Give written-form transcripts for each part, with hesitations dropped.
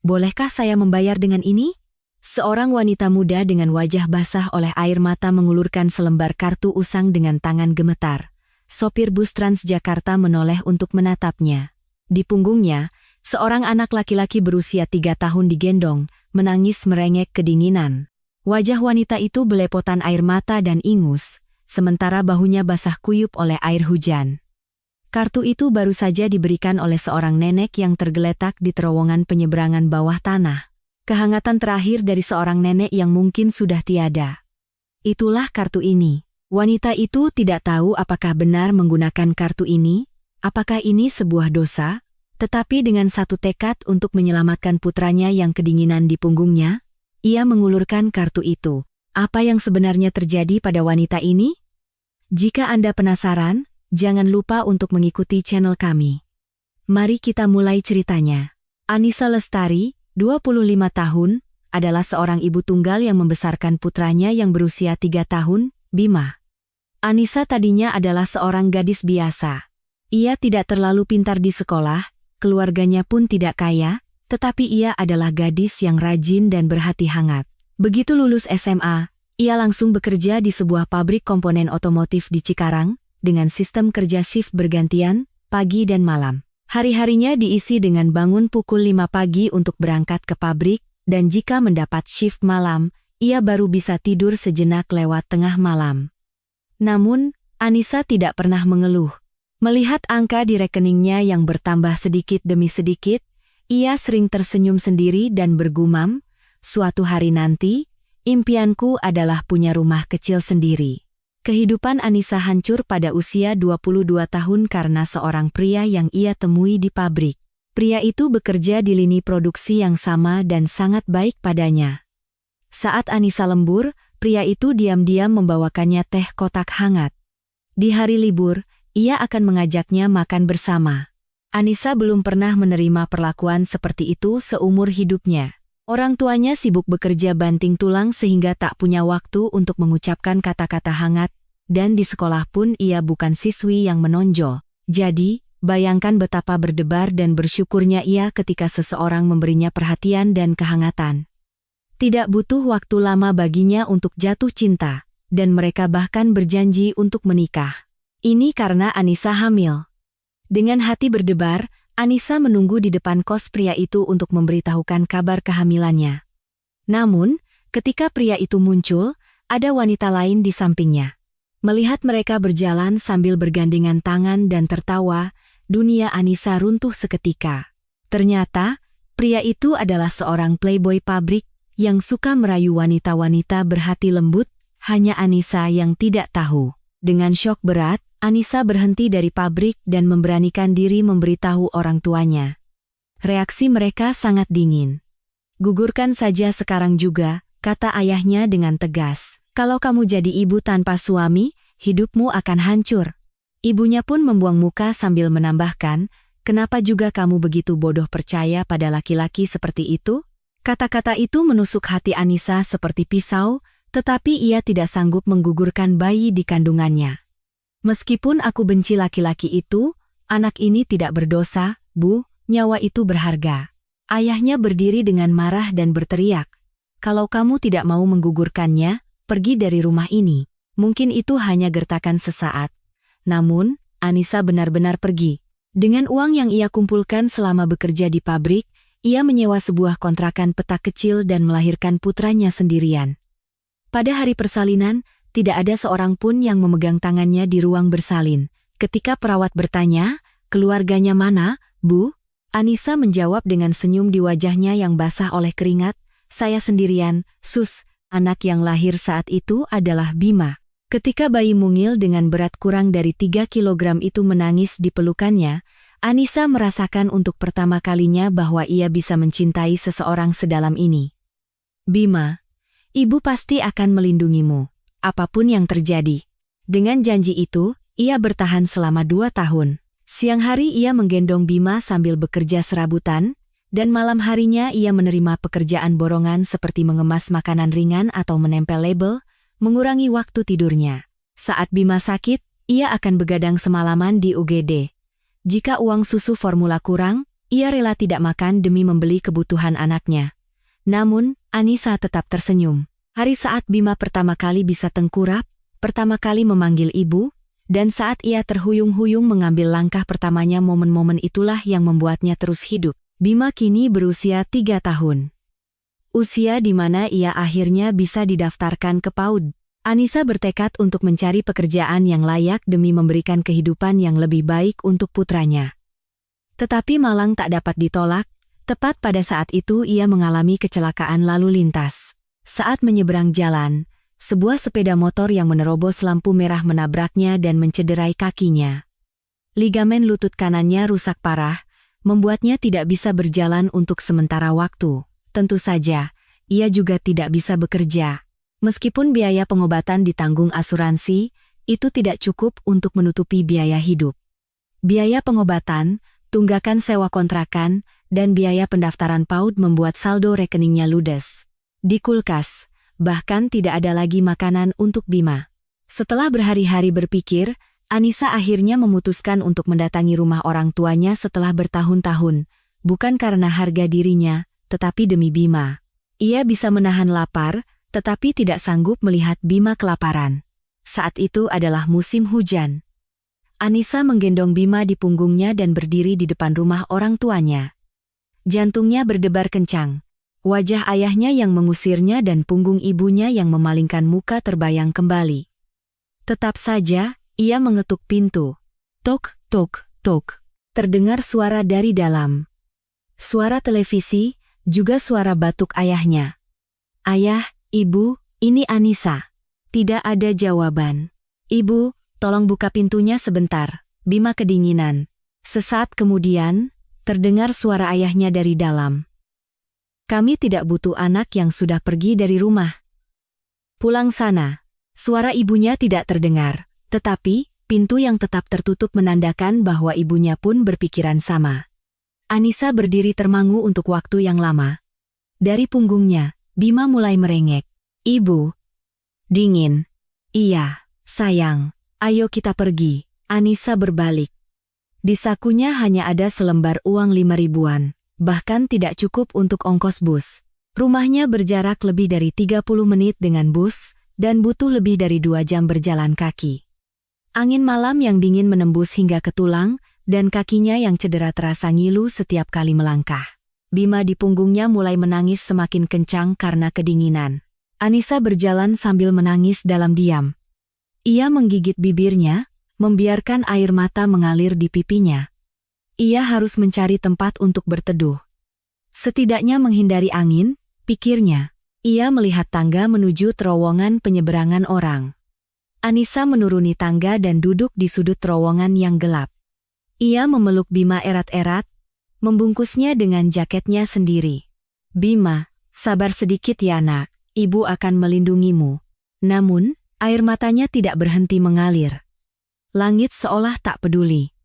bolehkah saya membayar dengan ini? Seorang wanita muda dengan wajah basah oleh air mata mengulurkan selembar kartu usang dengan tangan gemetar. Sopir bus Transjakarta menoleh untuk menatapnya. Di punggungnya, seorang anak laki-laki berusia 3 tahun digendong, menangis merengek kedinginan. Wajah wanita itu belepotan air mata dan ingus, sementara bahunya basah kuyup oleh air hujan. Kartu itu baru saja diberikan oleh seorang nenek yang tergeletak di terowongan penyeberangan bawah tanah. Kehangatan terakhir dari seorang nenek yang mungkin sudah tiada. Itulah kartu ini. Wanita itu tidak tahu apakah benar menggunakan kartu ini, apakah ini sebuah dosa, tetapi dengan satu tekad untuk menyelamatkan putranya yang kedinginan di punggungnya, ia mengulurkan kartu itu. Apa yang sebenarnya terjadi pada wanita ini? Jika Anda penasaran, jangan lupa untuk mengikuti channel kami. Mari kita mulai ceritanya. Anissa Lestari, 25 tahun, adalah seorang ibu tunggal yang membesarkan putranya yang berusia 3 tahun, Bima. Anissa tadinya adalah seorang gadis biasa. Ia tidak terlalu pintar di sekolah, keluarganya pun tidak kaya, tetapi ia adalah gadis yang rajin dan berhati hangat. Begitu lulus SMA, ia langsung bekerja di sebuah pabrik komponen otomotif di Cikarang, dengan sistem kerja shift bergantian, pagi dan malam. Hari-harinya diisi dengan bangun pukul 5 pagi untuk berangkat ke pabrik, dan jika mendapat shift malam, ia baru bisa tidur sejenak lewat tengah malam. Namun, Anissa tidak pernah mengeluh. Melihat angka di rekeningnya yang bertambah sedikit demi sedikit, ia sering tersenyum sendiri dan bergumam, "Suatu hari nanti, impianku adalah punya rumah kecil sendiri." Kehidupan Anissa hancur pada usia 22 tahun karena seorang pria yang ia temui di pabrik. Pria itu bekerja di lini produksi yang sama dan sangat baik padanya. Saat Anissa lembur, pria itu diam-diam membawakannya teh kotak hangat. Di hari libur, ia akan mengajaknya makan bersama. Anissa belum pernah menerima perlakuan seperti itu seumur hidupnya. Orang tuanya sibuk bekerja banting tulang sehingga tak punya waktu untuk mengucapkan kata-kata hangat, dan di sekolah pun ia bukan siswi yang menonjol. Jadi, bayangkan betapa berdebar dan bersyukurnya ia ketika seseorang memberinya perhatian dan kehangatan. Tidak butuh waktu lama baginya untuk jatuh cinta, dan mereka bahkan berjanji untuk menikah. Ini karena Anissa hamil. Dengan hati berdebar, Anissa menunggu di depan kos pria itu untuk memberitahukan kabar kehamilannya. Namun, ketika pria itu muncul, ada wanita lain di sampingnya. Melihat mereka berjalan sambil bergandengan tangan dan tertawa, dunia Anissa runtuh seketika. Ternyata, pria itu adalah seorang playboy pabrik yang suka merayu wanita-wanita berhati lembut, hanya Anissa yang tidak tahu. Dengan syok berat, Anissa berhenti dari pabrik dan memberanikan diri memberitahu orang tuanya. Reaksi mereka sangat dingin. "Gugurkan saja sekarang juga," kata ayahnya dengan tegas. "Kalau kamu jadi ibu tanpa suami, hidupmu akan hancur." Ibunya pun membuang muka sambil menambahkan, "Kenapa juga kamu begitu bodoh percaya pada laki-laki seperti itu?" Kata-kata itu menusuk hati Anissa seperti pisau, tetapi ia tidak sanggup menggugurkan bayi di kandungannya. "Meskipun aku benci laki-laki itu, anak ini tidak berdosa, Bu, nyawa itu berharga." Ayahnya berdiri dengan marah dan berteriak, "Kalau kamu tidak mau menggugurkannya, pergi dari rumah ini." Mungkin itu hanya gertakan sesaat. Namun, Anissa benar-benar pergi. Dengan uang yang ia kumpulkan selama bekerja di pabrik, ia menyewa sebuah kontrakan petak kecil dan melahirkan putranya sendirian. Pada hari persalinan, tidak ada seorang pun yang memegang tangannya di ruang bersalin. Ketika perawat bertanya, "Keluarganya mana, Bu?" Anissa menjawab dengan senyum di wajahnya yang basah oleh keringat, "Saya sendirian, Sus." Anak yang lahir saat itu adalah Bima. Ketika bayi mungil dengan berat kurang dari 3 kilogram itu menangis di pelukannya, Anissa merasakan untuk pertama kalinya bahwa ia bisa mencintai seseorang sedalam ini. "Bima, Ibu pasti akan melindungimu, apapun yang terjadi." Dengan janji itu, ia bertahan selama 2 tahun. Siang hari ia menggendong Bima sambil bekerja serabutan, dan malam harinya ia menerima pekerjaan borongan seperti mengemas makanan ringan atau menempel label, mengurangi waktu tidurnya. Saat Bima sakit, ia akan begadang semalaman di UGD. Jika uang susu formula kurang, ia rela tidak makan demi membeli kebutuhan anaknya. Namun, Anissa tetap tersenyum. Hari saat Bima pertama kali bisa tengkurap, pertama kali memanggil ibu, dan saat ia terhuyung-huyung mengambil langkah pertamanya, momen-momen itulah yang membuatnya terus hidup. Bima kini berusia 3 tahun. Usia di mana ia akhirnya bisa didaftarkan ke PAUD. Anissa bertekad untuk mencari pekerjaan yang layak demi memberikan kehidupan yang lebih baik untuk putranya. Tetapi malang tak dapat ditolak, tepat pada saat itu ia mengalami kecelakaan lalu lintas. Saat menyeberang jalan, sebuah sepeda motor yang menerobos lampu merah menabraknya dan mencederai kakinya. Ligamen lutut kanannya rusak parah, membuatnya tidak bisa berjalan untuk sementara waktu. Tentu saja, ia juga tidak bisa bekerja. Meskipun biaya pengobatan ditanggung asuransi, itu tidak cukup untuk menutupi biaya hidup. Biaya pengobatan, tunggakan sewa kontrakan, dan biaya pendaftaran PAUD membuat saldo rekeningnya ludes. Di kulkas, bahkan tidak ada lagi makanan untuk Bima. Setelah berhari-hari berpikir, Anissa akhirnya memutuskan untuk mendatangi rumah orang tuanya setelah bertahun-tahun, bukan karena harga dirinya, tetapi demi Bima. Ia bisa menahan lapar, tetapi tidak sanggup melihat Bima kelaparan. Saat itu adalah musim hujan. Anissa menggendong Bima di punggungnya dan berdiri di depan rumah orang tuanya. Jantungnya berdebar kencang. Wajah ayahnya yang mengusirnya dan punggung ibunya yang memalingkan muka terbayang kembali. Tetap saja, ia mengetuk pintu. Tok, tok, tok. Terdengar suara dari dalam. Suara televisi, juga suara batuk ayahnya. Ayah, Ibu, ini Anissa. Tidak ada jawaban. Ibu, tolong buka pintunya sebentar. Bima kedinginan. Sesaat kemudian, terdengar suara ayahnya dari dalam. Kami tidak butuh anak yang sudah pergi dari rumah. Pulang sana. Suara ibunya tidak terdengar, tetapi pintu yang tetap tertutup menandakan bahwa ibunya pun berpikiran sama. Anissa berdiri termangu untuk waktu yang lama. Dari punggungnya, Bima mulai merengek. Ibu. Dingin. Iya, sayang. Ayo kita pergi. Anissa berbalik. Di sakunya hanya ada selembar uang 5 ribuan. Bahkan tidak cukup untuk ongkos bus. Rumahnya berjarak lebih dari 30 menit dengan bus, dan butuh lebih dari 2 jam berjalan kaki. Angin malam yang dingin menembus hingga ke tulang, dan kakinya yang cedera terasa ngilu setiap kali melangkah. Bima di punggungnya mulai menangis semakin kencang karena kedinginan. Anissa berjalan sambil menangis dalam diam. Ia menggigit bibirnya, membiarkan air mata mengalir di pipinya. Ia harus mencari tempat untuk berteduh. Setidaknya menghindari angin, pikirnya. Ia melihat tangga menuju terowongan penyeberangan orang. Anissa menuruni tangga dan duduk di sudut terowongan yang gelap. Ia memeluk Bima erat-erat, membungkusnya dengan jaketnya sendiri. Bima, sabar sedikit ya nak, ibu akan melindungimu. Namun, air matanya tidak berhenti mengalir. Langit seolah tak peduli.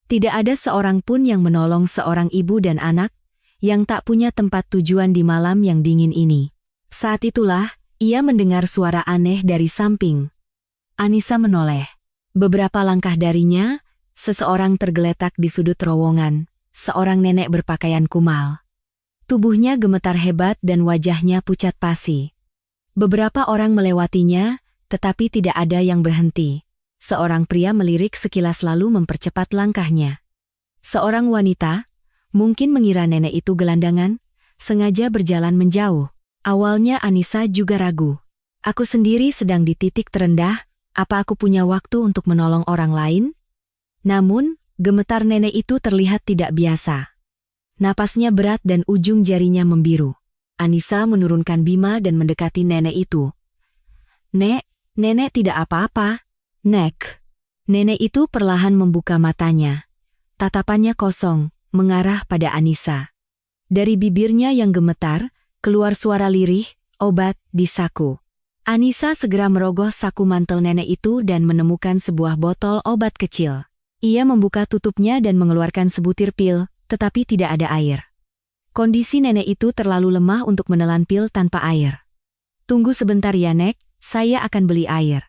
Tidak ada seorang pun yang menolong seorang ibu dan anak, yang tak punya tempat tujuan di malam yang dingin ini. Saat itulah, ia mendengar suara aneh dari samping. Anissa menoleh. Beberapa langkah darinya, seseorang tergeletak di sudut terowongan. Seorang nenek berpakaian kumal. Tubuhnya gemetar hebat dan wajahnya pucat pasi. Beberapa orang melewatinya, tetapi tidak ada yang berhenti. Seorang pria melirik sekilas lalu mempercepat langkahnya. Seorang wanita, mungkin mengira nenek itu gelandangan, sengaja berjalan menjauh. Awalnya Anissa juga ragu. Aku sendiri sedang di titik terendah, apa aku punya waktu untuk menolong orang lain? Namun, gemetar nenek itu terlihat tidak biasa. Napasnya berat dan ujung jarinya membiru. Anissa menurunkan Bima dan mendekati nenek itu. Nek, nenek tidak apa-apa. Nek. Nenek itu perlahan membuka matanya. Tatapannya kosong, mengarah pada Anissa. Dari bibirnya yang gemetar, keluar suara lirih, obat di saku. Anissa segera merogoh saku mantel nenek itu dan menemukan sebuah botol obat kecil. Ia membuka tutupnya dan mengeluarkan sebutir pil, tetapi tidak ada air. Kondisi nenek itu terlalu lemah untuk menelan pil tanpa air. Tunggu sebentar ya Nek, saya akan beli air.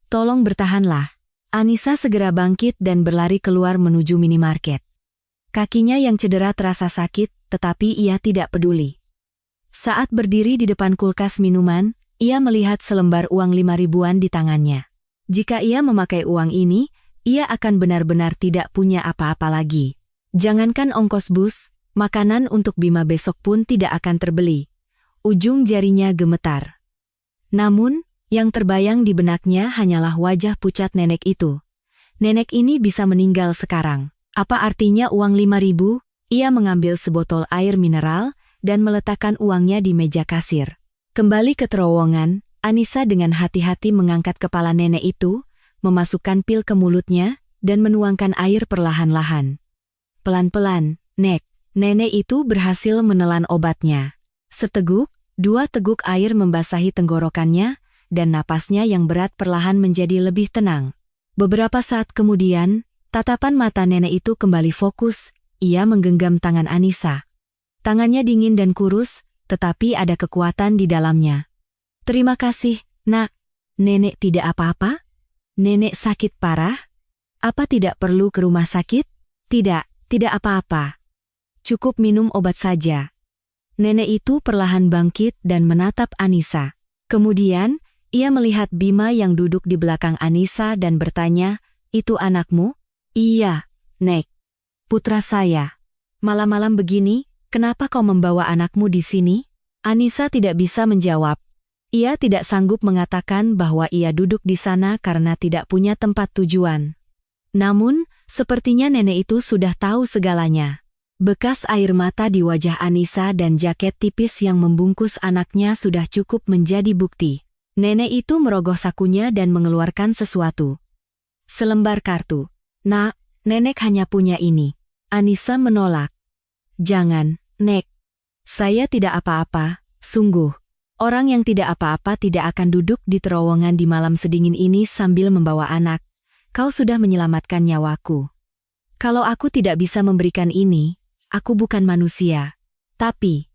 Tolong bertahanlah. Anissa segera bangkit dan berlari keluar menuju minimarket. Kakinya yang cedera terasa sakit, tetapi ia tidak peduli. Saat berdiri di depan kulkas minuman, ia melihat selembar uang 5 ribuan di tangannya. Jika ia memakai uang ini, ia akan benar-benar tidak punya apa-apa lagi. Jangankan ongkos bus, makanan untuk Bima besok pun tidak akan terbeli. Ujung jarinya gemetar. Namun, yang terbayang di benaknya hanyalah wajah pucat nenek itu. Nenek ini bisa meninggal sekarang. Apa artinya uang 5 ribu? Ia mengambil sebotol air mineral dan meletakkan uangnya di meja kasir. Kembali ke terowongan, Anissa dengan hati-hati mengangkat kepala nenek itu, memasukkan pil ke mulutnya, dan menuangkan air perlahan-lahan. Pelan-pelan, nenek itu berhasil menelan obatnya. Seteguk, 2 teguk air membasahi tenggorokannya, dan napasnya yang berat perlahan menjadi lebih tenang. Beberapa saat kemudian, tatapan mata nenek itu kembali fokus, ia menggenggam tangan Anissa. Tangannya dingin dan kurus, tetapi ada kekuatan di dalamnya. Terima kasih, nak. Nenek tidak apa-apa? Nenek sakit parah? Apa tidak perlu ke rumah sakit? Tidak apa-apa. Cukup minum obat saja. Nenek itu perlahan bangkit dan menatap Anissa. Kemudian, ia melihat Bima yang duduk di belakang Anissa dan bertanya, "Itu anakmu?" "Iya, Nek. Putra saya. Malam-malam begini, kenapa kau membawa anakmu di sini?" Anissa tidak bisa menjawab. Ia tidak sanggup mengatakan bahwa ia duduk di sana karena tidak punya tempat tujuan. Namun, sepertinya nenek itu sudah tahu segalanya. Bekas air mata di wajah Anissa dan jaket tipis yang membungkus anaknya sudah cukup menjadi bukti. Nenek itu merogoh sakunya dan mengeluarkan sesuatu. Selembar kartu. "Nak, nenek hanya punya ini." Anissa menolak. "Jangan, Nek. Saya tidak apa-apa, sungguh. Orang yang tidak apa-apa tidak akan duduk di terowongan di malam sedingin ini sambil membawa anak. Kau sudah menyelamatkan nyawaku. Kalau aku tidak bisa memberikan ini, aku bukan manusia." Tapi,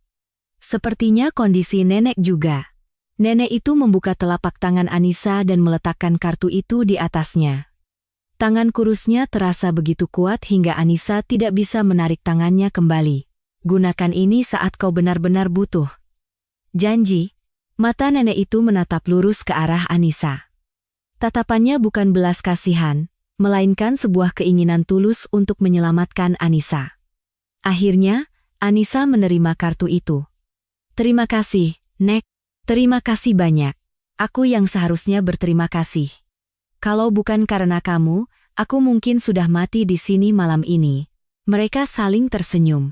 sepertinya kondisi nenek juga. Nenek itu membuka telapak tangan Anissa dan meletakkan kartu itu di atasnya. Tangan kurusnya terasa begitu kuat hingga Anissa tidak bisa menarik tangannya kembali. "Gunakan ini saat kau benar-benar butuh." "Janji." Mata nenek itu menatap lurus ke arah Anissa. Tatapannya bukan belas kasihan, melainkan sebuah keinginan tulus untuk menyelamatkan Anissa. Akhirnya, Anissa menerima kartu itu. "Terima kasih, Nek. Terima kasih banyak. Aku yang seharusnya berterima kasih. Kalau bukan karena kamu, aku mungkin sudah mati di sini malam ini." Mereka saling tersenyum.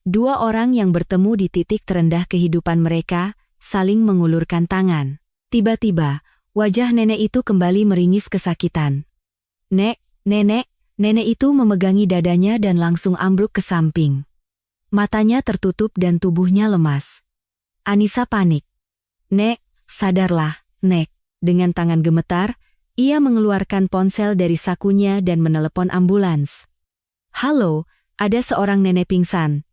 2 orang yang bertemu di titik terendah kehidupan mereka, saling mengulurkan tangan. Tiba-tiba, wajah nenek itu kembali meringis kesakitan. Nenek itu memegangi dadanya dan langsung ambruk ke samping. Matanya tertutup dan tubuhnya lemas. Anissa panik. "Nek, sadarlah, Nek." Dengan tangan gemetar, ia mengeluarkan ponsel dari sakunya dan menelepon ambulans. "Halo, ada seorang nenek pingsan.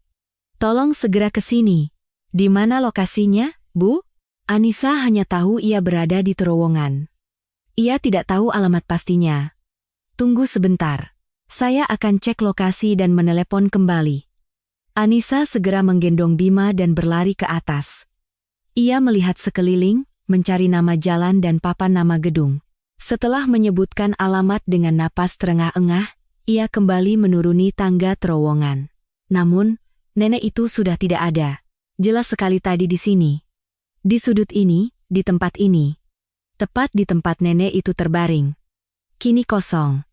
Tolong segera ke sini." "Di mana lokasinya, Bu?" Anissa hanya tahu ia berada di terowongan. Ia tidak tahu alamat pastinya. "Tunggu sebentar. Saya akan cek lokasi dan menelepon kembali." Anissa segera menggendong Bima dan berlari ke atas. Ia melihat sekeliling, mencari nama jalan dan papan nama gedung. Setelah menyebutkan alamat dengan napas terengah-engah, ia kembali menuruni tangga terowongan. Namun, nenek itu sudah tidak ada. Jelas sekali tadi di sini. Di sudut ini, di tempat ini. Tepat di tempat nenek itu terbaring. Kini kosong.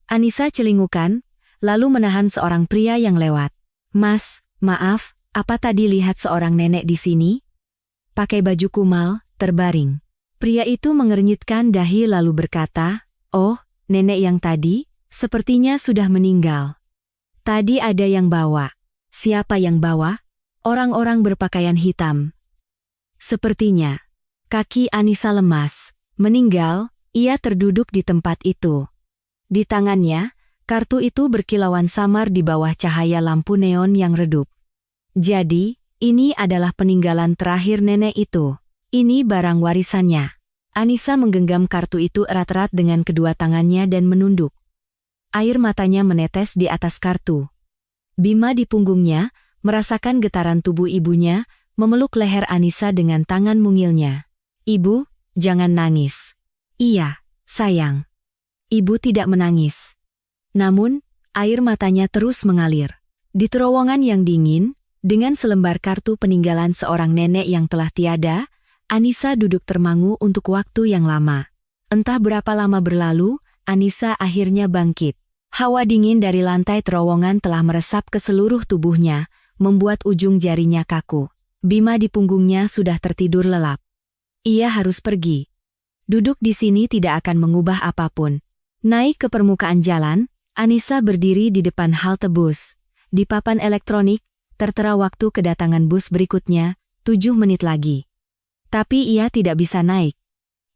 Anissa celingukan, lalu menahan seorang pria yang lewat. "Mas, maaf, apa tadi lihat seorang nenek di sini?" Pakai baju kumal, terbaring. Pria itu mengernyitkan dahi lalu berkata, "Oh, nenek yang tadi, sepertinya sudah meninggal. Tadi ada yang bawa." "Siapa yang bawa?" "Orang-orang berpakaian hitam." Sepertinya. Kaki Anissa lemas. Meninggal, ia terduduk di tempat itu. Di tangannya, kartu itu berkilauan samar di bawah cahaya lampu neon yang redup. Jadi, ini adalah peninggalan terakhir nenek itu. Ini barang warisannya. Anissa menggenggam kartu itu erat-erat dengan kedua tangannya dan menunduk. Air matanya menetes di atas kartu. Bima di punggungnya, merasakan getaran tubuh ibunya, memeluk leher Anissa dengan tangan mungilnya. "Ibu, jangan nangis." "Iya, sayang." Ibu tidak menangis. Namun, air matanya terus mengalir. Di terowongan yang dingin, dengan selembar kartu peninggalan seorang nenek yang telah tiada, Anissa duduk termangu untuk waktu yang lama. Entah berapa lama berlalu, Anissa akhirnya bangkit. Hawa dingin dari lantai terowongan telah meresap ke seluruh tubuhnya, membuat ujung jarinya kaku. Bima di punggungnya sudah tertidur lelap. Ia harus pergi. Duduk di sini tidak akan mengubah apapun. Naik ke permukaan jalan, Anissa berdiri di depan halte bus. Di papan elektronik, tertera waktu kedatangan bus berikutnya, 7 menit lagi. Tapi ia tidak bisa naik.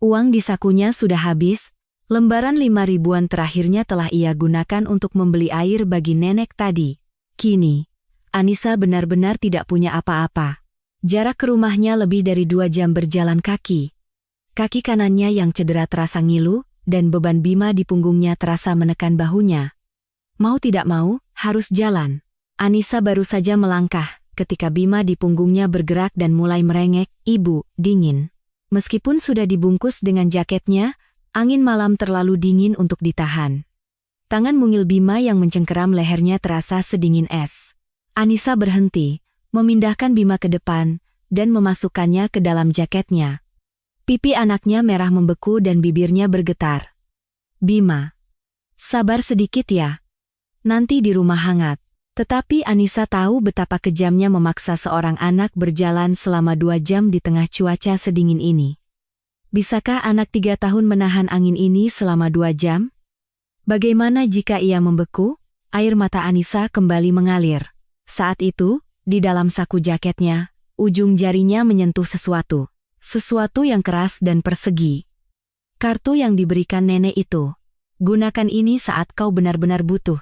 Uang di sakunya sudah habis. Lembaran 5.000-an terakhirnya telah ia gunakan untuk membeli air bagi nenek tadi. Kini, Anissa benar-benar tidak punya apa-apa. Jarak ke rumahnya lebih dari 2 jam berjalan kaki. Kaki kanannya yang cedera terasa ngilu, dan beban Bima di punggungnya terasa menekan bahunya. Mau tidak mau, harus jalan. Anissa baru saja melangkah, ketika Bima di punggungnya bergerak dan mulai merengek, "Ibu, dingin." Meskipun sudah dibungkus dengan jaketnya, angin malam terlalu dingin untuk ditahan. Tangan mungil Bima yang mencengkeram lehernya terasa sedingin es. Anissa berhenti, memindahkan Bima ke depan, dan memasukkannya ke dalam jaketnya. Pipi anaknya merah membeku dan bibirnya bergetar. "Bima, sabar sedikit ya. Nanti di rumah hangat." Tetapi Anissa tahu betapa kejamnya memaksa seorang anak berjalan selama 2 jam di tengah cuaca sedingin ini. Bisakah anak 3 tahun menahan angin ini selama 2 jam? Bagaimana jika ia membeku? Air mata Anissa kembali mengalir. Saat itu, di dalam saku jaketnya, ujung jarinya menyentuh sesuatu. Sesuatu yang keras dan persegi. Kartu yang diberikan nenek itu. "Gunakan ini saat kau benar-benar butuh."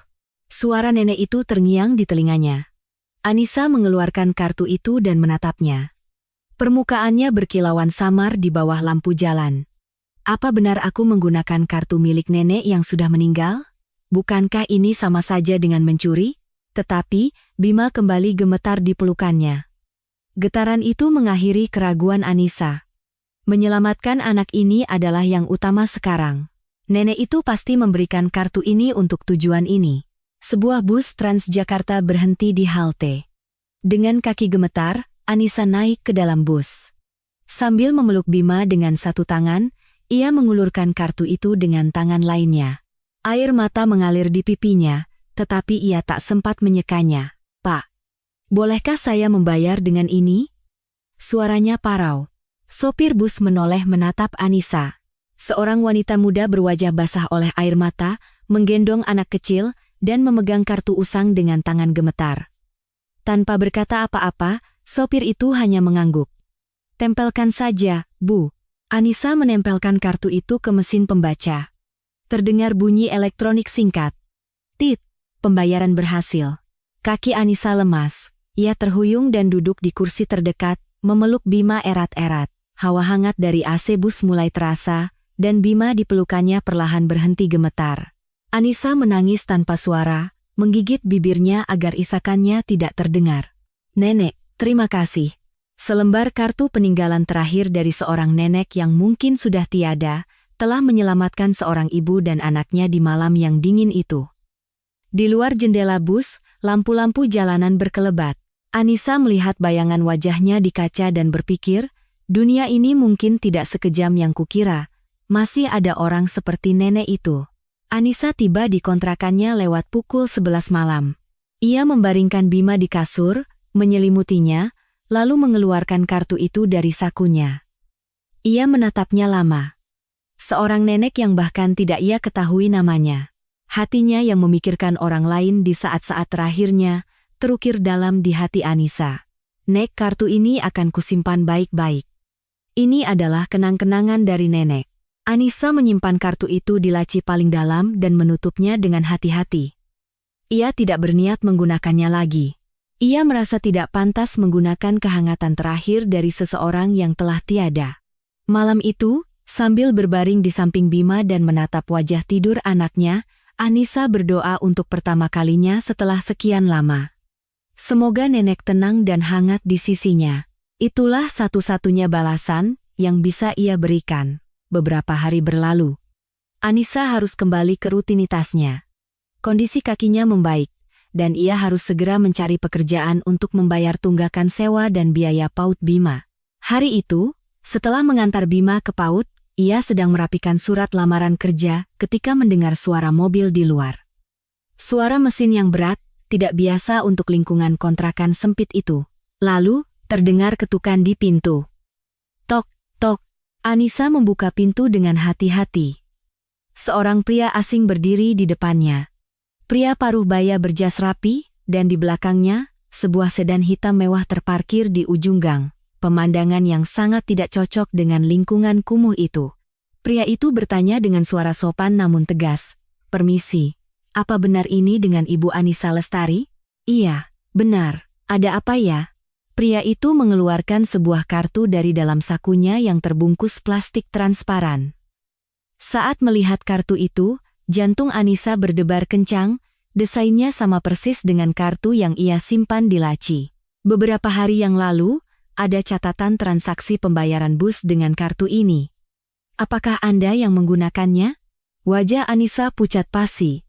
Suara nenek itu terngiang di telinganya. Anissa mengeluarkan kartu itu dan menatapnya. Permukaannya berkilauan samar di bawah lampu jalan. "Apa benar aku menggunakan kartu milik nenek yang sudah meninggal? Bukankah ini sama saja dengan mencuri?" Tetapi, Bima kembali gemetar di pelukannya. Getaran itu mengakhiri keraguan Anissa. Menyelamatkan anak ini adalah yang utama sekarang. Nenek itu pasti memberikan kartu ini untuk tujuan ini. Sebuah bus Transjakarta berhenti di halte. Dengan kaki gemetar, Anissa naik ke dalam bus. Sambil memeluk Bima dengan satu tangan, ia mengulurkan kartu itu dengan tangan lainnya. Air mata mengalir di pipinya, tetapi ia tak sempat menyekanya. "Pak, bolehkah saya membayar dengan ini?" Suaranya parau. Sopir bus menoleh menatap Anissa. Seorang wanita muda berwajah basah oleh air mata, menggendong anak kecil, dan memegang kartu usang dengan tangan gemetar. Tanpa berkata apa-apa, sopir itu hanya mengangguk. "Tempelkan saja, Bu." Anissa menempelkan kartu itu ke mesin pembaca. Terdengar bunyi elektronik singkat. "Tit." Pembayaran berhasil. Kaki Anissa lemas. Ia terhuyung dan duduk di kursi terdekat, memeluk Bima erat-erat. Hawa hangat dari AC bus mulai terasa, dan Bima di pelukannya perlahan berhenti gemetar. Anissa menangis tanpa suara, menggigit bibirnya agar isakannya tidak terdengar. "Nenek, terima kasih." Selembar kartu peninggalan terakhir dari seorang nenek yang mungkin sudah tiada, telah menyelamatkan seorang ibu dan anaknya di malam yang dingin itu. Di luar jendela bus, lampu-lampu jalanan berkelebat. Anissa melihat bayangan wajahnya di kaca dan berpikir, dunia ini mungkin tidak sekejam yang kukira. Masih ada orang seperti nenek itu. Anissa tiba di kontrakannya lewat pukul 11 malam. Ia membaringkan Bima di kasur, menyelimutinya, lalu mengeluarkan kartu itu dari sakunya. Ia menatapnya lama. Seorang nenek yang bahkan tidak ia ketahui namanya. Hatinya yang memikirkan orang lain di saat-saat terakhirnya, terukir dalam di hati Anissa. "Nek, kartu ini akan kusimpan baik-baik. Ini adalah kenang-kenangan dari nenek." Anissa menyimpan kartu itu di laci paling dalam dan menutupnya dengan hati-hati. Ia tidak berniat menggunakannya lagi. Ia merasa tidak pantas menggunakan kehangatan terakhir dari seseorang yang telah tiada. Malam itu, sambil berbaring di samping Bima dan menatap wajah tidur anaknya, Anissa berdoa untuk pertama kalinya setelah sekian lama. Semoga nenek tenang dan hangat di sisinya. Itulah satu-satunya balasan yang bisa ia berikan. Beberapa hari berlalu. Anissa harus kembali ke rutinitasnya. Kondisi kakinya membaik, dan ia harus segera mencari pekerjaan untuk membayar tunggakan sewa dan biaya PAUD Bima. Hari itu, setelah mengantar Bima ke PAUD, ia sedang merapikan surat lamaran kerja ketika mendengar suara mobil di luar. Suara mesin yang berat, tidak biasa untuk lingkungan kontrakan sempit itu. Lalu, terdengar ketukan di pintu. Tok, tok. Anissa membuka pintu dengan hati-hati. Seorang pria asing berdiri di depannya. Pria paruh baya berjas rapi, dan di belakangnya, sebuah sedan hitam mewah terparkir di ujung gang. Pemandangan yang sangat tidak cocok dengan lingkungan kumuh itu. Pria itu bertanya dengan suara sopan namun tegas. Permisi, apa benar ini dengan Ibu Anissa Lestari? Iya, benar. Ada apa ya? Pria itu mengeluarkan sebuah kartu dari dalam sakunya yang terbungkus plastik transparan. Saat melihat kartu itu, jantung Anissa berdebar kencang, desainnya sama persis dengan kartu yang ia simpan di laci. Beberapa hari yang lalu, ada catatan transaksi pembayaran bus dengan kartu ini. Apakah Anda yang menggunakannya? Wajah Anissa pucat pasi.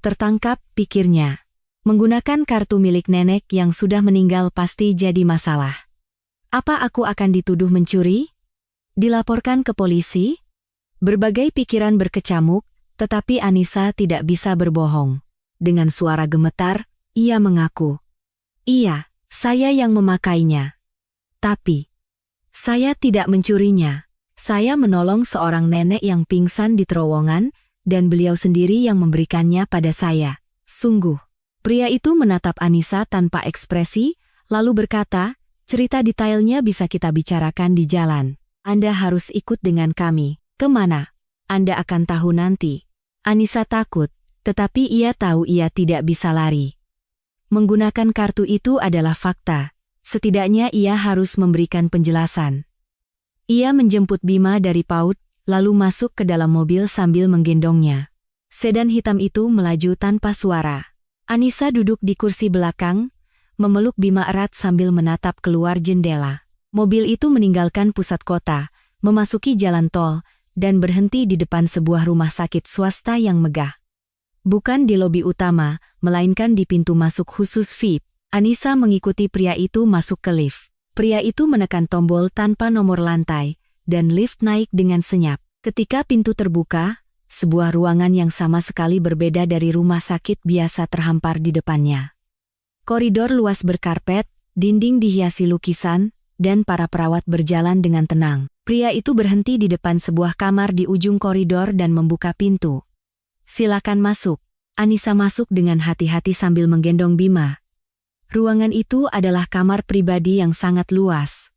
Tertangkap, pikirnya. Menggunakan kartu milik nenek yang sudah meninggal pasti jadi masalah. Apa aku akan dituduh mencuri? Dilaporkan ke polisi? Berbagai pikiran berkecamuk, tetapi Anissa tidak bisa berbohong. Dengan suara gemetar, ia mengaku. Iya, saya yang memakainya. Tapi, saya tidak mencurinya. Saya menolong seorang nenek yang pingsan di terowongan, dan beliau sendiri yang memberikannya pada saya. Sungguh. Pria itu menatap Anissa tanpa ekspresi, lalu berkata, cerita detailnya bisa kita bicarakan di jalan. Anda harus ikut dengan kami. Kemana? Anda akan tahu nanti. Anissa takut, tetapi ia tahu ia tidak bisa lari. Menggunakan kartu itu adalah fakta. Setidaknya ia harus memberikan penjelasan. Ia menjemput Bima dari PAUD, lalu masuk ke dalam mobil sambil menggendongnya. Sedan hitam itu melaju tanpa suara. Anissa duduk di kursi belakang, memeluk Bima erat sambil menatap keluar jendela. Mobil itu meninggalkan pusat kota, memasuki jalan tol, dan berhenti di depan sebuah rumah sakit swasta yang megah. Bukan di lobi utama, melainkan di pintu masuk khusus VIP. Anissa mengikuti pria itu masuk ke lift. Pria itu menekan tombol tanpa nomor lantai, dan lift naik dengan senyap. Ketika pintu terbuka, sebuah ruangan yang sama sekali berbeda dari rumah sakit biasa terhampar di depannya. Koridor luas berkarpet, dinding dihiasi lukisan, dan para perawat berjalan dengan tenang. Pria itu berhenti di depan sebuah kamar di ujung koridor dan membuka pintu. Silakan masuk. Anissa masuk dengan hati-hati sambil menggendong Bima. Ruangan itu adalah kamar pribadi yang sangat luas.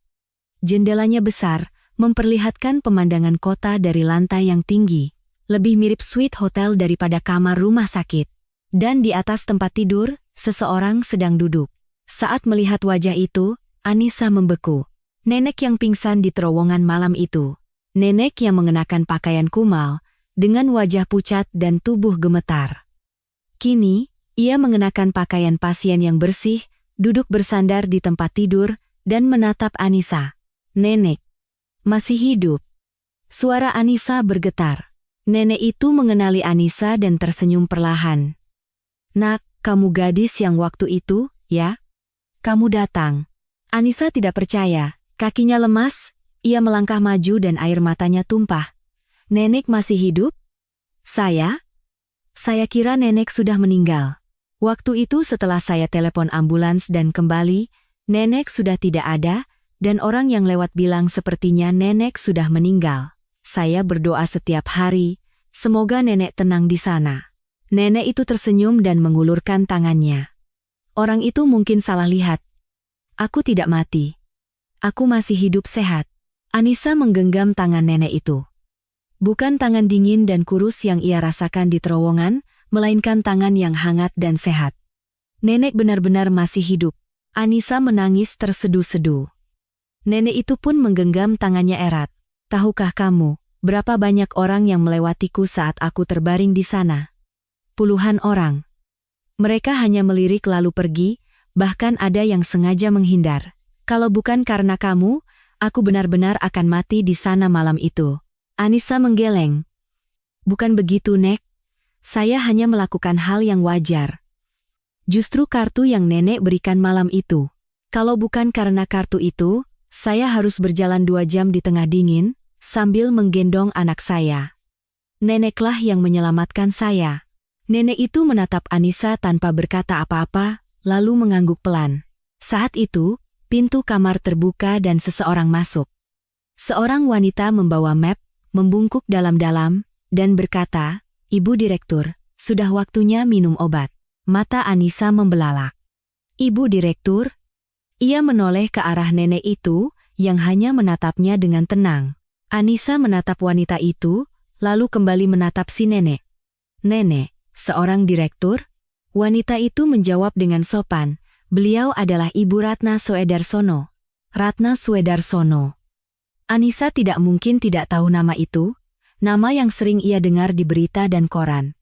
Jendelanya besar, memperlihatkan pemandangan kota dari lantai yang tinggi. Lebih mirip suite hotel daripada kamar rumah sakit. Dan di atas tempat tidur, seseorang sedang duduk. Saat melihat wajah itu, Anissa membeku. Nenek yang pingsan di terowongan malam itu. Nenek yang mengenakan pakaian kumal, dengan wajah pucat dan tubuh gemetar. Kini, ia mengenakan pakaian pasien yang bersih, duduk bersandar di tempat tidur, dan menatap Anissa. Nenek masih hidup. Suara Anissa bergetar. Nenek itu mengenali Anissa dan tersenyum perlahan. Nak, kamu gadis yang waktu itu, ya? Kamu datang. Anissa tidak percaya. Kakinya lemas, ia melangkah maju dan air matanya tumpah. Nenek masih hidup? Saya kira nenek sudah meninggal. Waktu itu setelah saya telepon ambulans dan kembali, nenek sudah tidak ada, dan orang yang lewat bilang sepertinya nenek sudah meninggal. Saya berdoa setiap hari, semoga nenek tenang di sana. Nenek itu tersenyum dan mengulurkan tangannya. Orang itu mungkin salah lihat. Aku tidak mati. Aku masih hidup sehat. Anissa menggenggam tangan nenek itu. Bukan tangan dingin dan kurus yang ia rasakan di terowongan, melainkan tangan yang hangat dan sehat. Nenek benar-benar masih hidup. Anissa menangis tersedu-sedu. Nenek itu pun menggenggam tangannya erat. Tahukah kamu, berapa banyak orang yang melewatiku saat aku terbaring di sana? puluhan orang. Mereka hanya melirik lalu pergi, bahkan ada yang sengaja menghindar. Kalau bukan karena kamu, aku benar-benar akan mati di sana malam itu. Anissa menggeleng. Bukan begitu, Nek. Saya hanya melakukan hal yang wajar. Justru kartu yang nenek berikan malam itu. Kalau bukan karena kartu itu, saya harus berjalan 2 jam di tengah dingin, sambil menggendong anak saya. Neneklah yang menyelamatkan saya. Nenek itu menatap Anissa tanpa berkata apa-apa, lalu mengangguk pelan. Saat itu, pintu kamar terbuka dan seseorang masuk. Seorang wanita membawa map, membungkuk dalam-dalam, dan berkata, "Ibu Direktur, sudah waktunya minum obat." Mata Anissa membelalak. "Ibu Direktur?" Ia menoleh ke arah nenek itu, yang hanya menatapnya dengan tenang. Anissa menatap wanita itu, lalu kembali menatap si nenek. "Nenek, seorang direktur?" Wanita itu menjawab dengan sopan, "Beliau adalah Ibu Ratna Soedarsono." Ratna Soedarsono. Anissa tidak mungkin tidak tahu nama itu, nama yang sering ia dengar di berita dan koran.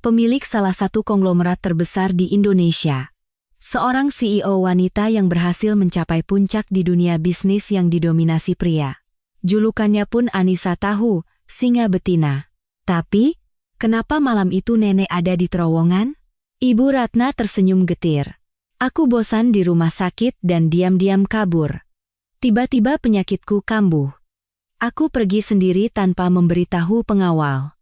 Pemilik salah satu konglomerat terbesar di Indonesia. Seorang CEO wanita yang berhasil mencapai puncak di dunia bisnis yang didominasi pria. Julukannya pun Anissa tahu, singa betina. Tapi, kenapa malam itu nenek ada di terowongan? Ibu Ratna tersenyum getir. "Aku bosan di rumah sakit dan diam-diam kabur. Tiba-tiba penyakitku kambuh. Aku pergi sendiri tanpa memberitahu pengawal.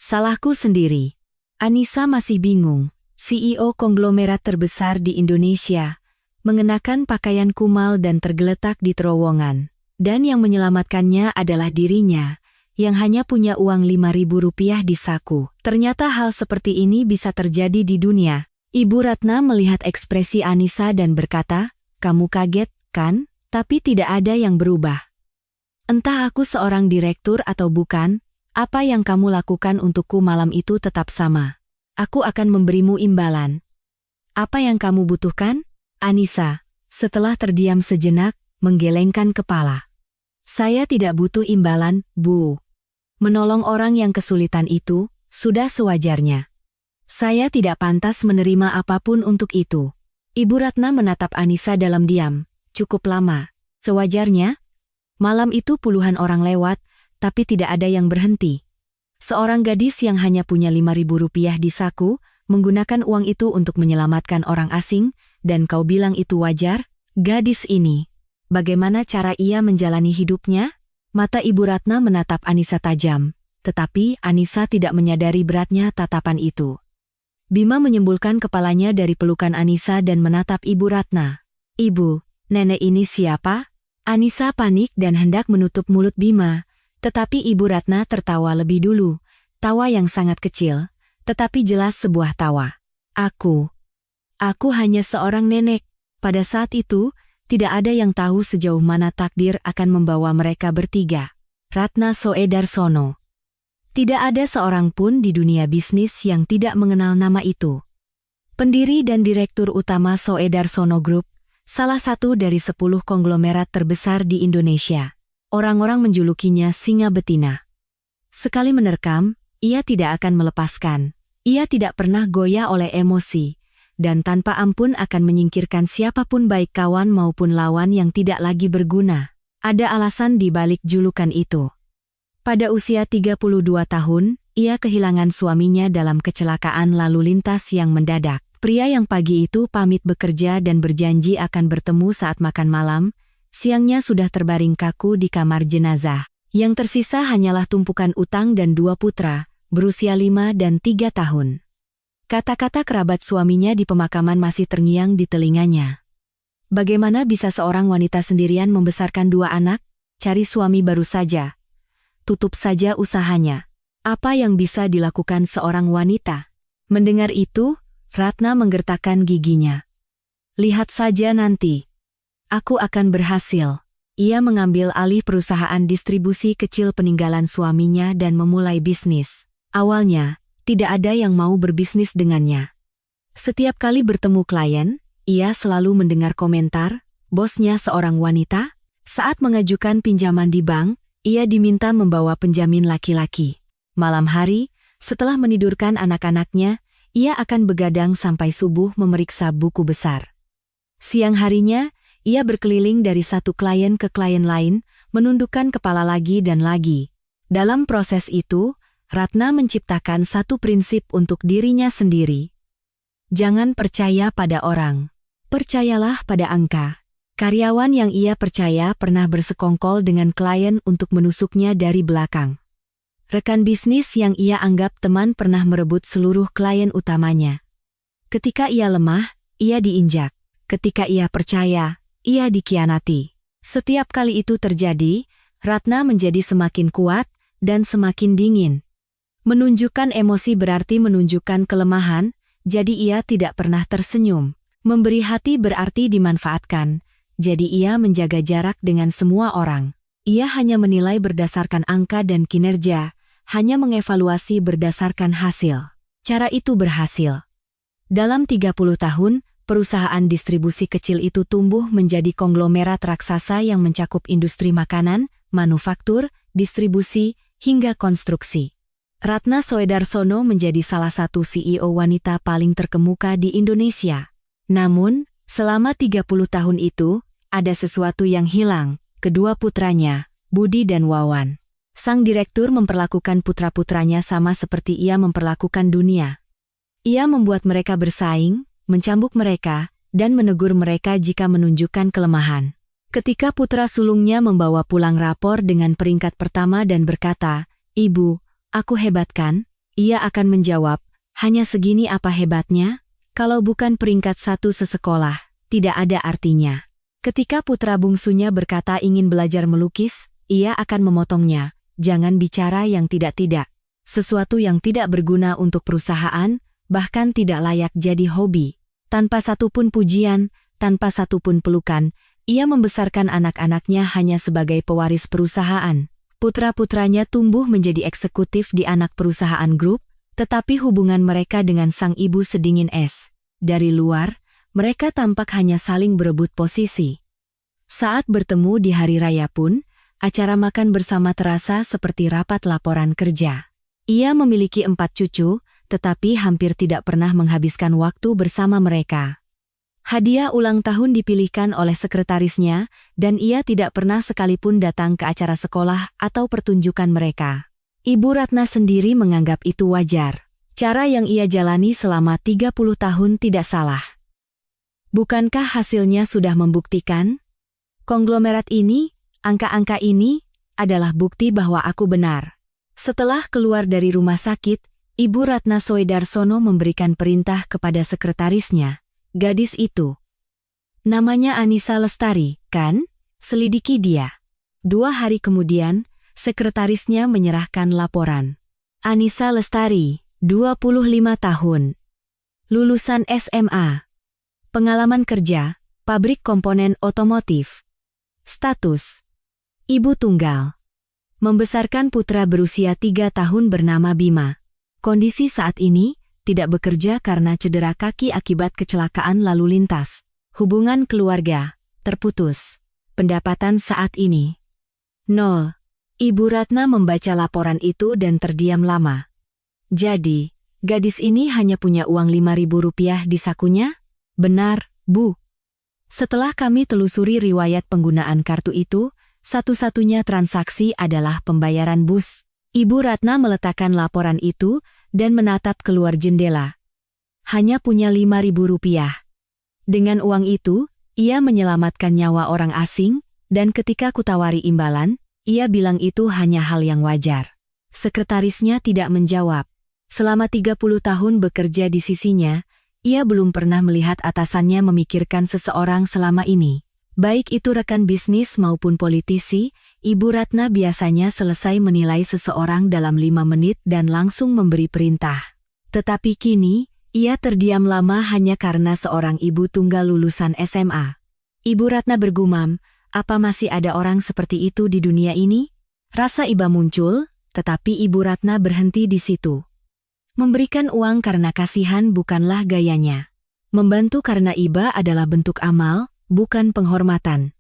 Salahku sendiri." Anissa masih bingung. CEO konglomerat terbesar di Indonesia, mengenakan pakaian kumal dan tergeletak di terowongan. Dan yang menyelamatkannya adalah dirinya, yang hanya punya uang Rp5.000 di saku. Ternyata hal seperti ini bisa terjadi di dunia. Ibu Ratna melihat ekspresi Anissa dan berkata, "Kamu kaget, kan? Tapi tidak ada yang berubah. Entah aku seorang direktur atau bukan, apa yang kamu lakukan untukku malam itu tetap sama. Aku akan memberimu imbalan." "Apa yang kamu butuhkan?" Anissa, setelah terdiam sejenak, menggelengkan kepala. "Saya tidak butuh imbalan, Bu. Menolong orang yang kesulitan itu, sudah sewajarnya. Saya tidak pantas menerima apapun untuk itu." Ibu Ratna menatap Anissa dalam diam, cukup lama. "Sewajarnya?" Malam itu puluhan orang lewat, tapi tidak ada yang berhenti. Seorang gadis yang hanya punya Rp5.000 di saku, menggunakan uang itu untuk menyelamatkan orang asing, dan kau bilang itu wajar? Gadis ini, bagaimana cara ia menjalani hidupnya? Mata Ibu Ratna menatap Anissa tajam, tetapi Anissa tidak menyadari beratnya tatapan itu. Bima menyembulkan kepalanya dari pelukan Anissa dan menatap Ibu Ratna. "Ibu, nenek ini siapa?" Anissa panik dan hendak menutup mulut Bima, tetapi Ibu Ratna tertawa lebih dulu, tawa yang sangat kecil, tetapi jelas sebuah tawa. Aku hanya seorang nenek." Pada saat itu, tidak ada yang tahu sejauh mana takdir akan membawa mereka bertiga. Ratna Soedarsono. Tidak ada seorang pun di dunia bisnis yang tidak mengenal nama itu. Pendiri dan direktur utama Soedarsono Group, salah satu dari 10 konglomerat terbesar di Indonesia. Orang-orang menjulukinya singa betina. Sekali menerkam, ia tidak akan melepaskan. Ia tidak pernah goyah oleh emosi, dan tanpa ampun akan menyingkirkan siapapun baik kawan maupun lawan yang tidak lagi berguna. Ada alasan di balik julukan itu. Pada usia 32 tahun, ia kehilangan suaminya dalam kecelakaan lalu lintas yang mendadak. Pria yang pagi itu pamit bekerja dan berjanji akan bertemu saat makan malam, siangnya sudah terbaring kaku di kamar jenazah. Yang tersisa hanyalah tumpukan utang dan 2 putra, berusia 5 dan 3 tahun. Kata-kata kerabat suaminya di pemakaman masih terngiang di telinganya. Bagaimana bisa seorang wanita sendirian membesarkan 2 anak? Cari suami baru saja. Tutup saja usahanya. Apa yang bisa dilakukan seorang wanita? Mendengar itu, Ratna menggertakkan giginya. "Lihat saja nanti. Aku akan berhasil." Ia mengambil alih perusahaan distribusi kecil peninggalan suaminya dan memulai bisnis. Awalnya, tidak ada yang mau berbisnis dengannya. Setiap kali bertemu klien, ia selalu mendengar komentar, "Bosnya seorang wanita." Saat mengajukan pinjaman di bank, ia diminta membawa penjamin laki-laki. Malam hari, setelah menidurkan anak-anaknya, Ia akan begadang sampai subuh memeriksa buku besar. Siang harinya, ia berkeliling dari satu klien ke klien lain, menundukkan kepala lagi dan lagi. Dalam proses itu, Ratna menciptakan satu prinsip untuk dirinya sendiri. Jangan percaya pada orang. Percayalah pada angka. Karyawan yang ia percaya pernah bersekongkol dengan klien untuk menusuknya dari belakang. Rekan bisnis yang ia anggap teman pernah merebut seluruh klien utamanya. Ketika ia lemah, ia diinjak. Ketika ia percaya, ia dikhianati. Setiap kali itu terjadi, Ratna menjadi semakin kuat dan semakin dingin. Menunjukkan emosi berarti menunjukkan kelemahan, jadi ia tidak pernah tersenyum. Memberi hati berarti dimanfaatkan, jadi ia menjaga jarak dengan semua orang. Ia hanya menilai berdasarkan angka dan kinerja, hanya mengevaluasi berdasarkan hasil. Cara itu berhasil. Dalam 30 tahun, perusahaan distribusi kecil itu tumbuh menjadi konglomerat raksasa yang mencakup industri makanan, manufaktur, distribusi, hingga konstruksi. Ratna Soedarsono menjadi salah satu CEO wanita paling terkemuka di Indonesia. Namun, selama 30 tahun itu, ada sesuatu yang hilang, kedua putranya, Budi dan Wawan. Sang direktur memperlakukan putra-putranya sama seperti ia memperlakukan dunia. Ia membuat mereka bersaing, mencambuk mereka, dan menegur mereka jika menunjukkan kelemahan. Ketika putra sulungnya membawa pulang rapor dengan peringkat pertama dan berkata, "Ibu, aku hebat kan?" Ia akan menjawab, "Hanya segini apa hebatnya? Kalau bukan peringkat 1 sesekolah, tidak ada artinya." Ketika putra bungsunya berkata ingin belajar melukis, ia akan memotongnya, "Jangan bicara yang tidak-tidak. Sesuatu yang tidak berguna untuk perusahaan, bahkan tidak layak jadi hobi." Tanpa satupun pujian, tanpa satupun pelukan, ia membesarkan anak-anaknya hanya sebagai pewaris perusahaan. Putra-putranya tumbuh menjadi eksekutif di anak perusahaan grup, tetapi hubungan mereka dengan sang ibu sedingin es. Dari luar, mereka tampak hanya saling berebut posisi. Saat bertemu di hari raya pun, acara makan bersama terasa seperti rapat laporan kerja. Ia memiliki 4 cucu, tetapi hampir tidak pernah menghabiskan waktu bersama mereka. Hadiah ulang tahun dipilihkan oleh sekretarisnya, dan ia tidak pernah sekalipun datang ke acara sekolah atau pertunjukan mereka. Ibu Ratna sendiri menganggap itu wajar. Cara yang ia jalani selama 30 tahun tidak salah. Bukankah hasilnya sudah membuktikan? Konglomerat ini, angka-angka ini, adalah bukti bahwa aku benar. Setelah keluar dari rumah sakit, Ibu Ratna Soedarsono memberikan perintah kepada sekretarisnya. "Gadis itu. Namanya Anissa Lestari, kan? Selidiki dia." 2 hari kemudian, sekretarisnya menyerahkan laporan. Anissa Lestari, 25 tahun. Lulusan SMA. Pengalaman kerja, pabrik komponen otomotif. Status: ibu tunggal. Membesarkan putra berusia 3 tahun bernama Bima. Kondisi saat ini, tidak bekerja karena cedera kaki akibat kecelakaan lalu lintas. Hubungan keluarga, terputus. Pendapatan saat ini, 0. Ibu Ratna membaca laporan itu dan terdiam lama. "Jadi, gadis ini hanya punya uang Rp5.000 di sakunya?" "Benar, Bu. Setelah kami telusuri riwayat penggunaan kartu itu, satu-satunya transaksi adalah pembayaran bus." Ibu Ratna meletakkan laporan itu dan menatap keluar jendela. "Hanya punya Rp5.000. Dengan uang itu, ia menyelamatkan nyawa orang asing, dan ketika kutawari imbalan, ia bilang itu hanya hal yang wajar." Sekretarisnya tidak menjawab. Selama 30 tahun bekerja di sisinya, ia belum pernah melihat atasannya memikirkan seseorang selama ini. Baik itu rekan bisnis maupun politisi, Ibu Ratna biasanya selesai menilai seseorang dalam 5 menit dan langsung memberi perintah. Tetapi kini, ia terdiam lama hanya karena seorang ibu tunggal lulusan SMA. Ibu Ratna bergumam, "Apa masih ada orang seperti itu di dunia ini?" Rasa iba muncul, tetapi Ibu Ratna berhenti di situ. Memberikan uang karena kasihan bukanlah gayanya. Membantu karena iba adalah bentuk amal, bukan penghormatan.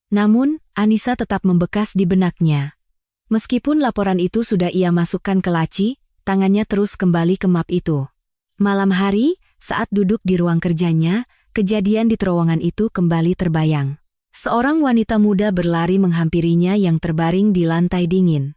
Namun, Anissa tetap membekas di benaknya. Meskipun laporan itu sudah ia masukkan ke laci, tangannya terus kembali ke map itu. Malam hari, saat duduk di ruang kerjanya, kejadian di terowongan itu kembali terbayang. Seorang wanita muda berlari menghampirinya yang terbaring di lantai dingin.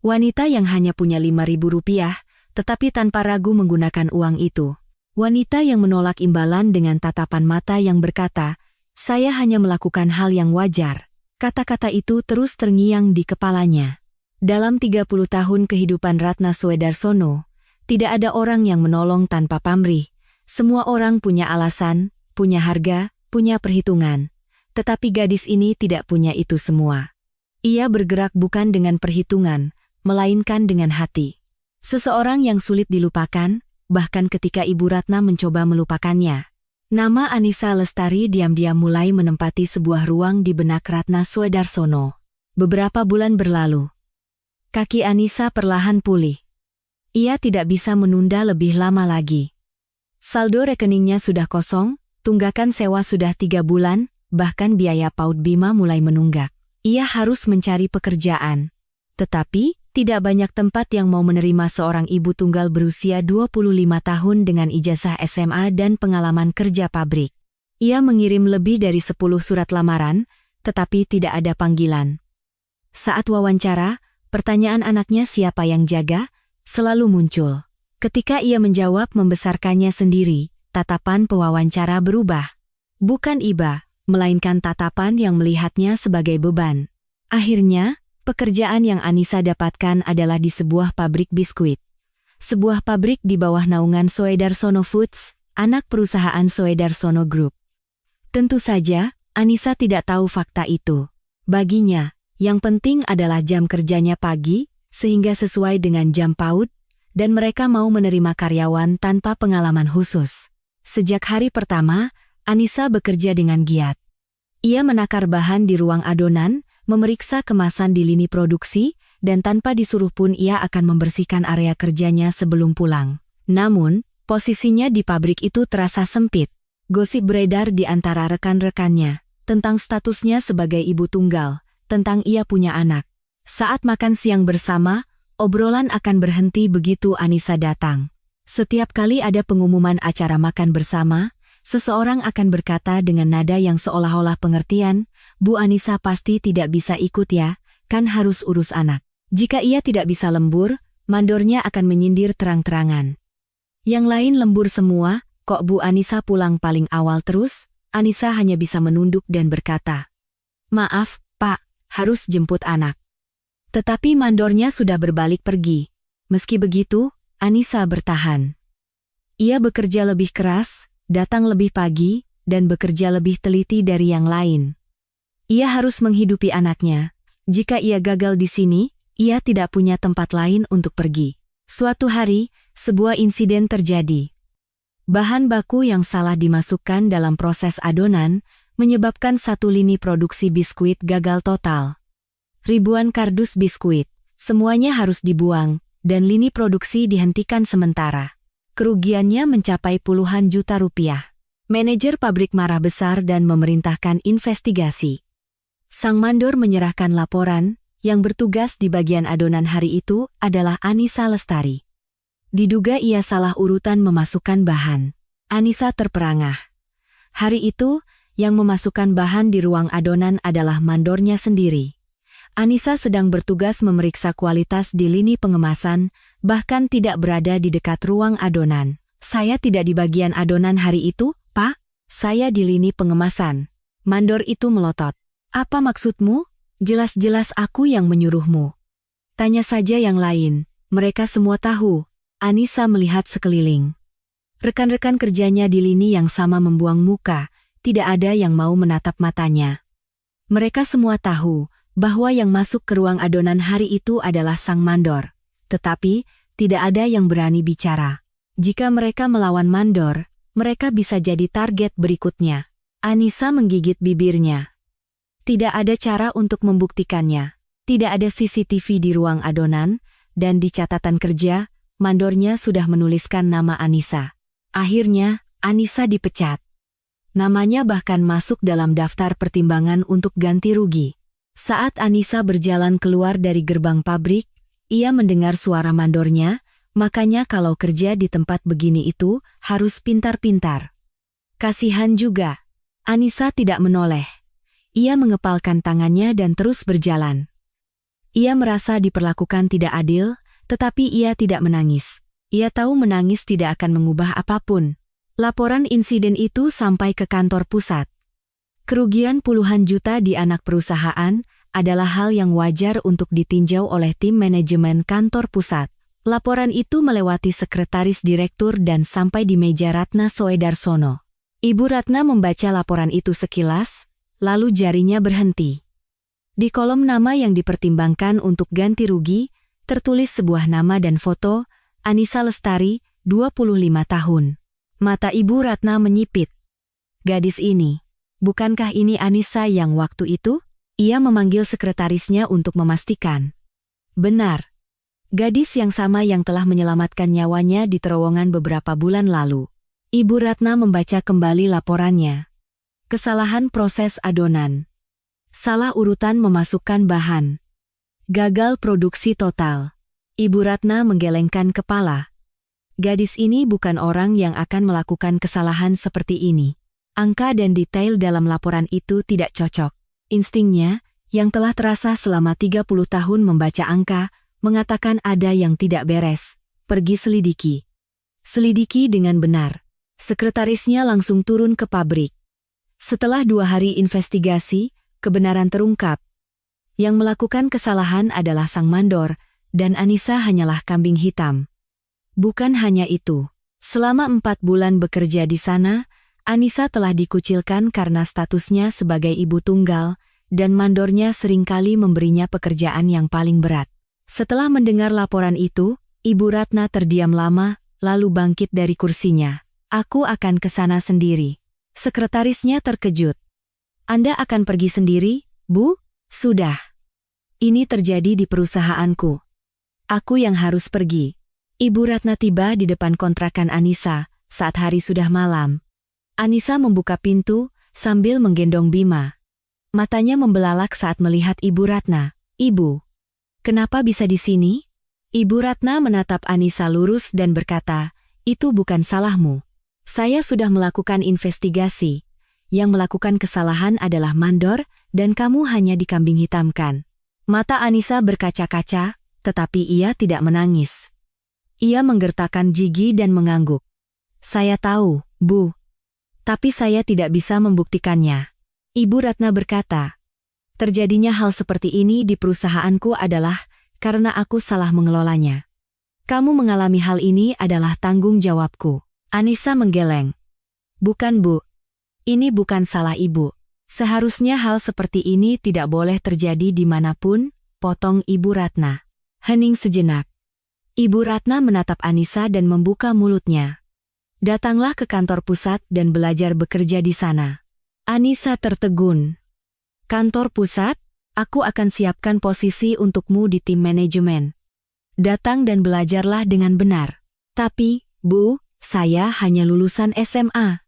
Wanita yang hanya punya 5.000 rupiah, tetapi tanpa ragu menggunakan uang itu. Wanita yang menolak imbalan dengan tatapan mata yang berkata, "Saya hanya melakukan hal yang wajar." Kata-kata itu terus terngiang di kepalanya. Dalam 30 tahun kehidupan Ratna Soedarsono, tidak ada orang yang menolong tanpa pamrih. Semua orang punya alasan, punya harga, punya perhitungan. Tetapi gadis ini tidak punya itu semua. Ia bergerak bukan dengan perhitungan, melainkan dengan hati. Seseorang yang sulit dilupakan, bahkan ketika Ibu Ratna mencoba melupakannya. Nama Anissa Lestari diam-diam mulai menempati sebuah ruang di benak Ratna Soedarsono. Beberapa bulan berlalu. Kaki Anissa perlahan pulih. Ia tidak bisa menunda lebih lama lagi. Saldo rekeningnya sudah kosong, tunggakan sewa sudah 3 bulan, bahkan biaya PAUD Bima mulai menunggak. Ia harus mencari pekerjaan. Tetapi, tidak banyak tempat yang mau menerima seorang ibu tunggal berusia 25 tahun dengan ijazah SMA dan pengalaman kerja pabrik. Ia mengirim lebih dari 10 surat lamaran, tetapi tidak ada panggilan. Saat wawancara, pertanyaan anaknya siapa yang jaga, selalu muncul. Ketika ia menjawab membesarkannya sendiri, tatapan pewawancara berubah. Bukan iba, melainkan tatapan yang melihatnya sebagai beban. Akhirnya, pekerjaan yang Anissa dapatkan adalah di sebuah pabrik biskuit. Sebuah pabrik di bawah naungan Soedarsono Foods, anak perusahaan Soedarsono Group. Tentu saja, Anissa tidak tahu fakta itu. Baginya, yang penting adalah jam kerjanya pagi, sehingga sesuai dengan jam PAUD, dan mereka mau menerima karyawan tanpa pengalaman khusus. Sejak hari pertama, Anissa bekerja dengan giat. Ia menakar bahan di ruang adonan, memeriksa kemasan di lini produksi, dan tanpa disuruh pun ia akan membersihkan area kerjanya sebelum pulang. Namun, posisinya di pabrik itu terasa sempit. Gosip beredar di antara rekan-rekannya, tentang statusnya sebagai ibu tunggal, tentang ia punya anak. Saat makan siang bersama, obrolan akan berhenti begitu Anissa datang. Setiap kali ada pengumuman acara makan bersama, seseorang akan berkata dengan nada yang seolah-olah pengertian, "Bu Anissa pasti tidak bisa ikut ya, kan harus urus anak." Jika ia tidak bisa lembur, mandornya akan menyindir terang-terangan. Yang lain lembur semua, kok Bu Anissa pulang paling awal terus? Anissa hanya bisa menunduk dan berkata, "Maaf, Pak, harus jemput anak." Tetapi mandornya sudah berbalik pergi. Meski begitu, Anissa bertahan. Ia bekerja lebih keras, datang lebih pagi, dan bekerja lebih teliti dari yang lain. Ia harus menghidupi anaknya. Jika ia gagal di sini, ia tidak punya tempat lain untuk pergi. Suatu hari, sebuah insiden terjadi. Bahan baku yang salah dimasukkan dalam proses adonan, menyebabkan satu lini produksi biskuit gagal total. Ribuan kardus biskuit, semuanya harus dibuang, dan lini produksi dihentikan sementara. Kerugiannya mencapai puluhan juta rupiah. Manajer pabrik marah besar dan memerintahkan investigasi. Sang mandor menyerahkan laporan, yang bertugas di bagian adonan hari itu adalah Anissa Lestari. Diduga ia salah urutan memasukkan bahan. Anissa terperangah. Hari itu, yang memasukkan bahan di ruang adonan adalah mandornya sendiri. Anissa sedang bertugas memeriksa kualitas di lini pengemasan, bahkan tidak berada di dekat ruang adonan. "Saya tidak di bagian adonan hari itu, Pak. Saya di lini pengemasan." Mandor itu melotot. "Apa maksudmu? Jelas-jelas aku yang menyuruhmu." "Tanya saja yang lain, mereka semua tahu." Anissa melihat sekeliling. Rekan-rekan kerjanya di lini yang sama membuang muka, tidak ada yang mau menatap matanya. Mereka semua tahu bahwa yang masuk ke ruang adonan hari itu adalah sang mandor. Tetapi, tidak ada yang berani bicara. Jika mereka melawan mandor, mereka bisa jadi target berikutnya. Anissa menggigit bibirnya. Tidak ada cara untuk membuktikannya. Tidak ada CCTV di ruang adonan, dan di catatan kerja, mandornya sudah menuliskan nama Anissa. Akhirnya, Anissa dipecat. Namanya bahkan masuk dalam daftar pertimbangan untuk ganti rugi. Saat Anissa berjalan keluar dari gerbang pabrik, ia mendengar suara mandornya, Makanya kalau kerja di tempat begini itu harus pintar-pintar. Kasihan juga. Anissa tidak menoleh. Ia mengepalkan tangannya dan terus berjalan. Ia merasa diperlakukan tidak adil, tetapi ia tidak menangis. Ia tahu menangis tidak akan mengubah apapun. Laporan insiden itu sampai ke kantor pusat. Kerugian puluhan juta di anak perusahaan adalah hal yang wajar untuk ditinjau oleh tim manajemen kantor pusat. Laporan itu melewati sekretaris direktur dan sampai di meja Ratna Soedarsono. Ibu Ratna membaca laporan itu sekilas, lalu jarinya berhenti. Di kolom nama yang dipertimbangkan untuk ganti rugi, tertulis sebuah nama dan foto, Anissa Lestari, 25 tahun. Mata Ibu Ratna menyipit. Gadis ini, bukankah ini Anissa yang waktu itu? Ia memanggil sekretarisnya untuk memastikan. Benar. Gadis yang sama yang telah menyelamatkan nyawanya di terowongan beberapa bulan lalu. Ibu Ratna membaca kembali laporannya. Kesalahan proses adonan. Salah urutan memasukkan bahan. Gagal produksi total. Ibu Ratna menggelengkan kepala. Gadis ini bukan orang yang akan melakukan kesalahan seperti ini. Angka dan detail dalam laporan itu tidak cocok. Instingnya, yang telah terasa selama 30 tahun membaca angka, mengatakan ada yang tidak beres. Pergi selidiki. Selidiki dengan benar. Sekretarisnya langsung turun ke pabrik. Setelah 2 hari investigasi, kebenaran terungkap. Yang melakukan kesalahan adalah sang mandor, dan Anissa hanyalah kambing hitam. Bukan hanya itu. Selama 4 bulan bekerja di sana, Anissa telah dikucilkan karena statusnya sebagai ibu tunggal, dan mandornya seringkali memberinya pekerjaan yang paling berat. Setelah mendengar laporan itu, Ibu Ratna terdiam lama, lalu bangkit dari kursinya. Aku akan ke sana sendiri. Sekretarisnya terkejut. Anda akan pergi sendiri, Bu? Sudah. Ini terjadi di perusahaanku. Aku yang harus pergi. Ibu Ratna tiba di depan kontrakan Anissa saat hari sudah malam. Anissa membuka pintu sambil menggendong Bima. Matanya membelalak saat melihat Ibu Ratna. Ibu, kenapa bisa di sini? Ibu Ratna menatap Anissa lurus dan berkata, itu bukan salahmu. Saya sudah melakukan investigasi. Yang melakukan kesalahan adalah mandor dan kamu hanya dikambing hitamkan. Mata Anissa berkaca-kaca, tetapi ia tidak menangis. Ia menggertakkan gigi dan mengangguk. Saya tahu, Bu. Tapi saya tidak bisa membuktikannya. Ibu Ratna berkata, terjadinya hal seperti ini di perusahaanku adalah karena aku salah mengelolanya. Kamu mengalami hal ini adalah tanggung jawabku. Anissa menggeleng. Bukan, Bu. Ini bukan salah Ibu. Seharusnya hal seperti ini tidak boleh terjadi dimanapun, potong Ibu Ratna. Hening sejenak. Ibu Ratna menatap Anissa dan membuka mulutnya. Datanglah ke kantor pusat dan belajar bekerja di sana. Anissa tertegun. Kantor pusat? Aku akan siapkan posisi untukmu di tim manajemen. Datang dan belajarlah dengan benar. Tapi, Bu, saya hanya lulusan SMA.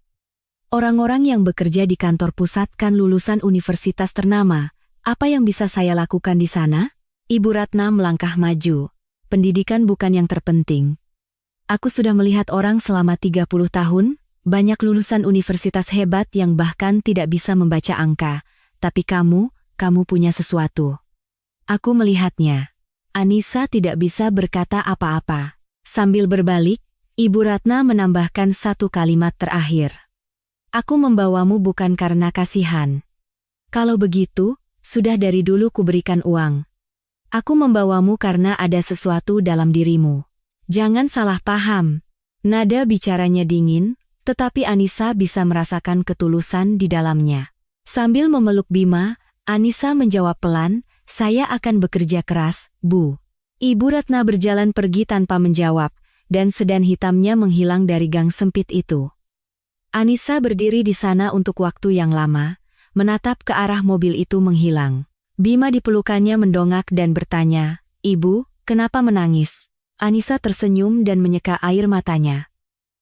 Orang-orang yang bekerja di kantor pusat kan lulusan universitas ternama. Apa yang bisa saya lakukan di sana? Ibu Ratna melangkah maju. Pendidikan bukan yang terpenting. Aku sudah melihat orang selama 30 tahun, banyak lulusan universitas hebat yang bahkan tidak bisa membaca angka. Tapi kamu punya sesuatu. Aku melihatnya. Anissa tidak bisa berkata apa-apa. Sambil berbalik, Ibu Ratna menambahkan satu kalimat terakhir. Aku membawamu bukan karena kasihan. Kalau begitu, sudah dari dulu kuberikan uang. Aku membawamu karena ada sesuatu dalam dirimu. Jangan salah paham. Nada bicaranya dingin, tetapi Anissa bisa merasakan ketulusan di dalamnya. Sambil memeluk Bima, Anissa menjawab pelan, saya akan bekerja keras, Bu. Ibu Ratna berjalan pergi tanpa menjawab, dan sedan hitamnya menghilang dari gang sempit itu. Anissa berdiri di sana untuk waktu yang lama, menatap ke arah mobil itu menghilang. Bima di pelukannya mendongak dan bertanya, Ibu, kenapa menangis? Anissa tersenyum dan menyeka air matanya.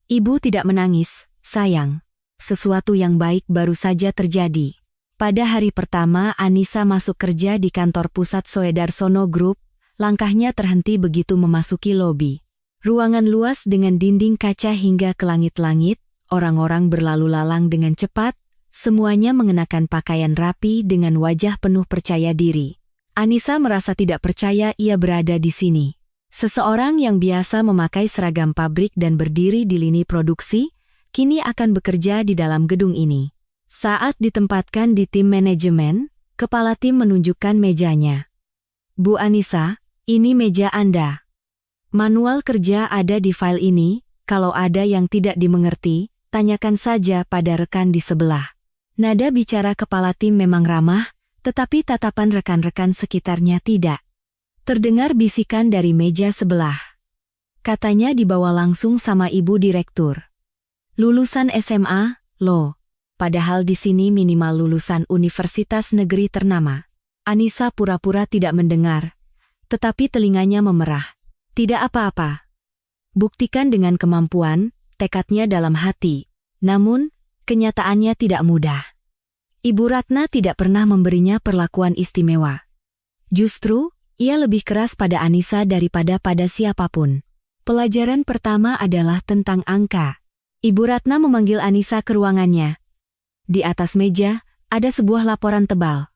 Ibu tidak menangis, sayang. Sesuatu yang baik baru saja terjadi. Pada hari pertama Anissa masuk kerja di kantor pusat Soedarsono Group, langkahnya terhenti begitu memasuki lobi. Ruangan luas dengan dinding kaca hingga ke langit-langit, orang-orang berlalu lalang dengan cepat, semuanya mengenakan pakaian rapi dengan wajah penuh percaya diri. Anissa merasa tidak percaya ia berada di sini. Seseorang yang biasa memakai seragam pabrik dan berdiri di lini produksi, kini akan bekerja di dalam gedung ini. Saat ditempatkan di tim manajemen, kepala tim menunjukkan mejanya. Bu Anissa, ini meja Anda. Manual kerja ada di file ini, kalau ada yang tidak dimengerti, tanyakan saja pada rekan di sebelah. Nada bicara kepala tim memang ramah, tetapi tatapan rekan-rekan sekitarnya tidak. Terdengar bisikan dari meja sebelah. Katanya dibawa langsung sama ibu direktur. Lulusan SMA, loh. Padahal di sini minimal lulusan universitas negeri ternama. Anissa pura-pura tidak mendengar, tetapi telinganya memerah. Tidak apa-apa. Buktikan dengan kemampuan, tekadnya dalam hati. Namun, kenyataannya tidak mudah. Ibu Ratna tidak pernah memberinya perlakuan istimewa. Justru, ia lebih keras pada Anissa daripada pada siapapun. Pelajaran pertama adalah tentang angka. Ibu Ratna memanggil Anissa ke ruangannya. Di atas meja, ada sebuah laporan tebal.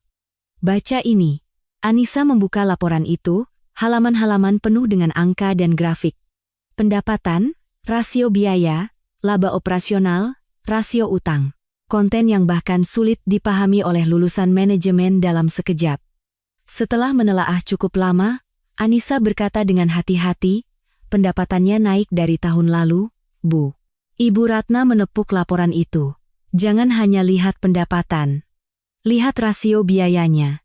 Baca ini. Anissa membuka laporan itu, halaman-halaman penuh dengan angka dan grafik. Pendapatan, rasio biaya, laba operasional, rasio utang. Konten yang bahkan sulit dipahami oleh lulusan manajemen dalam sekejap. Setelah menelaah cukup lama, Anissa berkata dengan hati-hati, pendapatannya naik dari tahun lalu, Bu. Ibu Ratna menepuk laporan itu. Jangan hanya lihat pendapatan. Lihat rasio biayanya.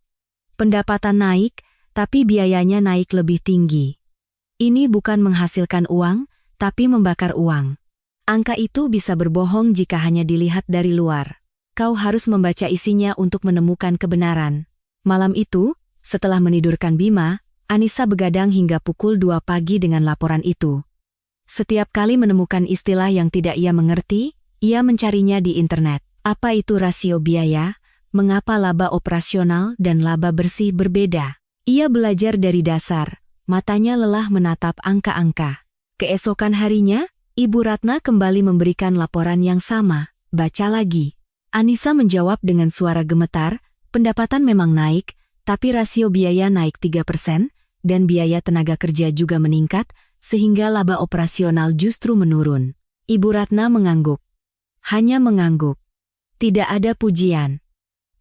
Pendapatan naik, tapi biayanya naik lebih tinggi. Ini bukan menghasilkan uang, tapi membakar uang. Angka itu bisa berbohong jika hanya dilihat dari luar. Kau harus membaca isinya untuk menemukan kebenaran. Malam itu, setelah menidurkan Bima, Anissa begadang hingga pukul 2 pagi dengan laporan itu. Setiap kali menemukan istilah yang tidak ia mengerti, ia mencarinya di internet. Apa itu rasio biaya? Mengapa laba operasional dan laba bersih berbeda? Ia belajar dari dasar, matanya lelah menatap angka-angka. Keesokan harinya, Ibu Ratna kembali memberikan laporan yang sama. Baca lagi. Anissa menjawab dengan suara gemetar, pendapatan memang naik, tapi rasio biaya naik 3%, dan biaya tenaga kerja juga meningkat, sehingga laba operasional justru menurun. Ibu Ratna mengangguk. Hanya mengangguk. Tidak ada pujian.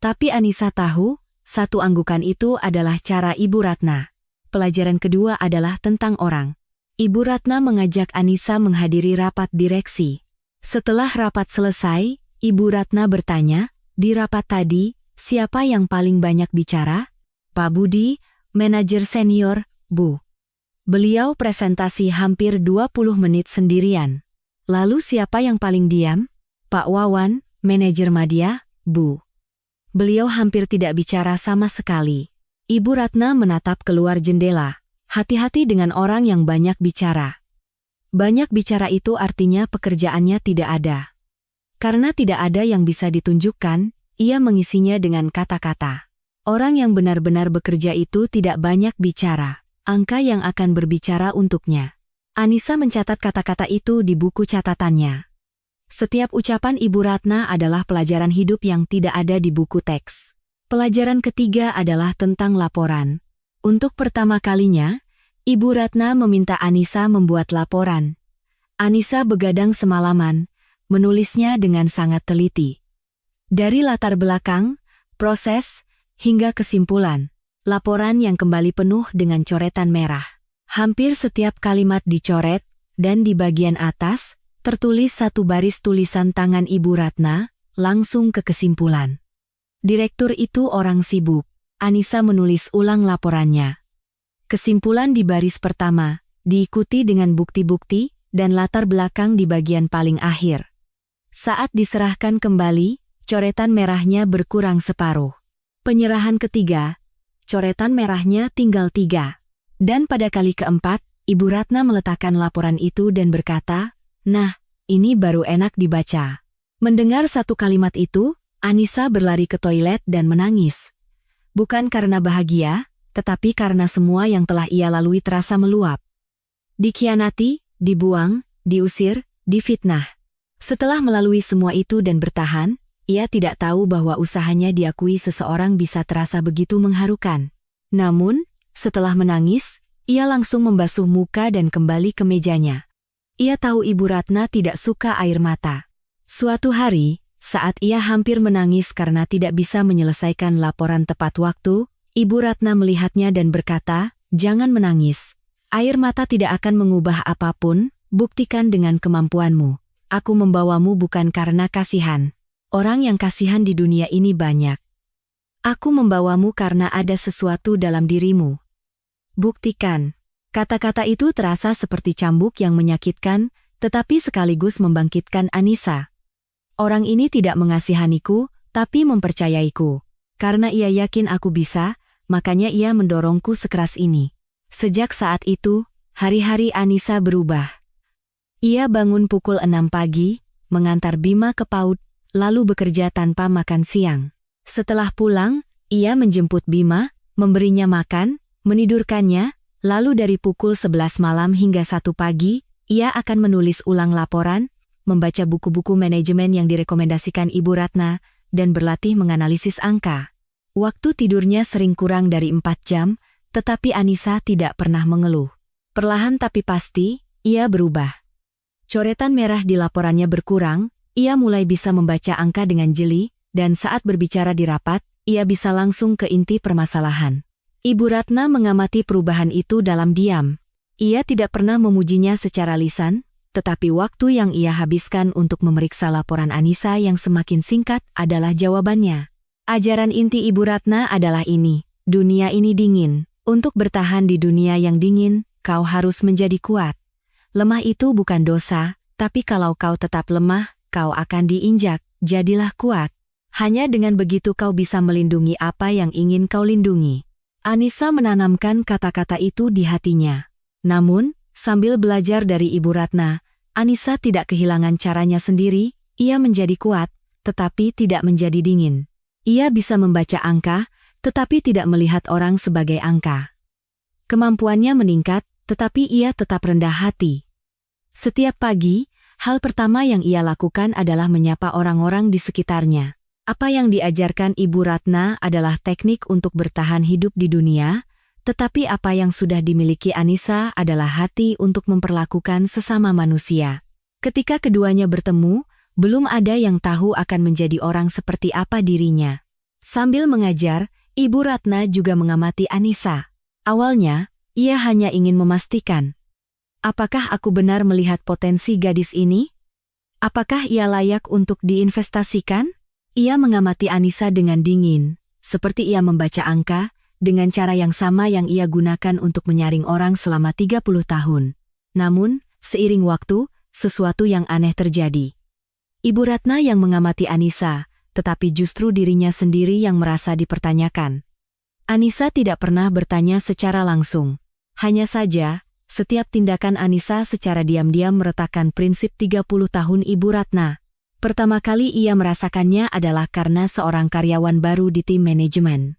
Tapi Anissa tahu, satu anggukan itu adalah cara Ibu Ratna. Pelajaran kedua adalah tentang orang. Ibu Ratna mengajak Anissa menghadiri rapat direksi. Setelah rapat selesai, Ibu Ratna bertanya, di rapat tadi, siapa yang paling banyak bicara? Pak Budi, manajer senior, Bu. Beliau presentasi hampir 20 menit sendirian. Lalu siapa yang paling diam? Pak Wawan, manajer media, Bu. Beliau hampir tidak bicara sama sekali. Ibu Ratna menatap keluar jendela. Hati-hati dengan orang yang banyak bicara. Banyak bicara itu artinya pekerjaannya tidak ada. Karena tidak ada yang bisa ditunjukkan, ia mengisinya dengan kata-kata. Orang yang benar-benar bekerja itu tidak banyak bicara. Angka yang akan berbicara untuknya. Anissa mencatat kata-kata itu di buku catatannya. Setiap ucapan Ibu Ratna adalah pelajaran hidup yang tidak ada di buku teks. Pelajaran ketiga adalah tentang laporan. Untuk pertama kalinya, Ibu Ratna meminta Anissa membuat laporan. Anissa begadang semalaman, menulisnya dengan sangat teliti. Dari latar belakang, proses, hingga kesimpulan, laporan yang kembali penuh dengan coretan merah. Hampir setiap kalimat dicoret, dan di bagian atas, tertulis satu baris tulisan tangan Ibu Ratna, langsung ke kesimpulan. Direktur itu orang sibuk. Anissa menulis ulang laporannya. Kesimpulan di baris pertama, diikuti dengan bukti-bukti, dan latar belakang di bagian paling akhir. Saat diserahkan kembali, coretan merahnya berkurang separuh. Penyerahan ketiga, coretan merahnya tinggal 3. Dan pada kali keempat, Ibu Ratna meletakkan laporan itu dan berkata, "Nah, ini baru enak dibaca." Mendengar satu kalimat itu, Anissa berlari ke toilet dan menangis. Bukan karena bahagia, tetapi karena semua yang telah ia lalui terasa meluap. Dikhianati, dibuang, diusir, difitnah. Setelah melalui semua itu dan bertahan, ia tidak tahu bahwa usahanya diakui seseorang bisa terasa begitu mengharukan. Namun, setelah menangis, ia langsung membasuh muka dan kembali ke mejanya. Ia tahu Ibu Ratna tidak suka air mata. Suatu hari, saat ia hampir menangis karena tidak bisa menyelesaikan laporan tepat waktu, Ibu Ratna melihatnya dan berkata, "Jangan menangis. Air mata tidak akan mengubah apapun, buktikan dengan kemampuanmu. Aku membawamu bukan karena kasihan. Orang yang kasihan di dunia ini banyak. Aku membawamu karena ada sesuatu dalam dirimu. Buktikan." Kata-kata itu terasa seperti cambuk yang menyakitkan, tetapi sekaligus membangkitkan Anissa. Orang ini tidak mengasihaniku, tapi mempercayaiku. Karena ia yakin aku bisa, makanya ia mendorongku sekeras ini. Sejak saat itu, hari-hari Anissa berubah. Ia bangun pukul 6 pagi, mengantar Bima ke PAUD, lalu bekerja tanpa makan siang. Setelah pulang, ia menjemput Bima, memberinya makan, menidurkannya, lalu dari pukul 11 malam hingga 1 pagi, ia akan menulis ulang laporan, membaca buku-buku manajemen yang direkomendasikan Ibu Ratna, dan berlatih menganalisis angka. Waktu tidurnya sering kurang dari 4 jam, tetapi Anissa tidak pernah mengeluh. Perlahan tapi pasti, ia berubah. Coretan merah di laporannya berkurang, ia mulai bisa membaca angka dengan jeli, dan saat berbicara di rapat, ia bisa langsung ke inti permasalahan. Ibu Ratna mengamati perubahan itu dalam diam. Ia tidak pernah memujinya secara lisan, tetapi waktu yang ia habiskan untuk memeriksa laporan Anissa yang semakin singkat adalah jawabannya. Ajaran inti Ibu Ratna adalah ini, dunia ini dingin. Untuk bertahan di dunia yang dingin, kau harus menjadi kuat. Lemah itu bukan dosa, tapi kalau kau tetap lemah, kau akan diinjak, jadilah kuat. Hanya dengan begitu kau bisa melindungi apa yang ingin kau lindungi. Anissa menanamkan kata-kata itu di hatinya. Namun, sambil belajar dari Ibu Ratna, Anissa tidak kehilangan caranya sendiri, ia menjadi kuat, tetapi tidak menjadi dingin. Ia bisa membaca angka, tetapi tidak melihat orang sebagai angka. Kemampuannya meningkat, tetapi ia tetap rendah hati. Setiap pagi, hal pertama yang ia lakukan adalah menyapa orang-orang di sekitarnya. Apa yang diajarkan Ibu Ratna adalah teknik untuk bertahan hidup di dunia, tetapi apa yang sudah dimiliki Anissa adalah hati untuk memperlakukan sesama manusia. Ketika keduanya bertemu, belum ada yang tahu akan menjadi orang seperti apa dirinya. Sambil mengajar, Ibu Ratna juga mengamati Anissa. Awalnya, ia hanya ingin memastikan, apakah aku benar melihat potensi gadis ini? Apakah ia layak untuk diinvestasikan? Ia mengamati Anissa dengan dingin, seperti ia membaca angka, dengan cara yang sama yang ia gunakan untuk menyaring orang selama 30 tahun. Namun, seiring waktu, sesuatu yang aneh terjadi. Ibu Ratna yang mengamati Anissa, tetapi justru dirinya sendiri yang merasa dipertanyakan. Anissa tidak pernah bertanya secara langsung. Hanya saja, setiap tindakan Anissa secara diam-diam meretakkan prinsip 30 tahun Ibu Ratna. Pertama kali ia merasakannya adalah karena seorang karyawan baru di tim manajemen.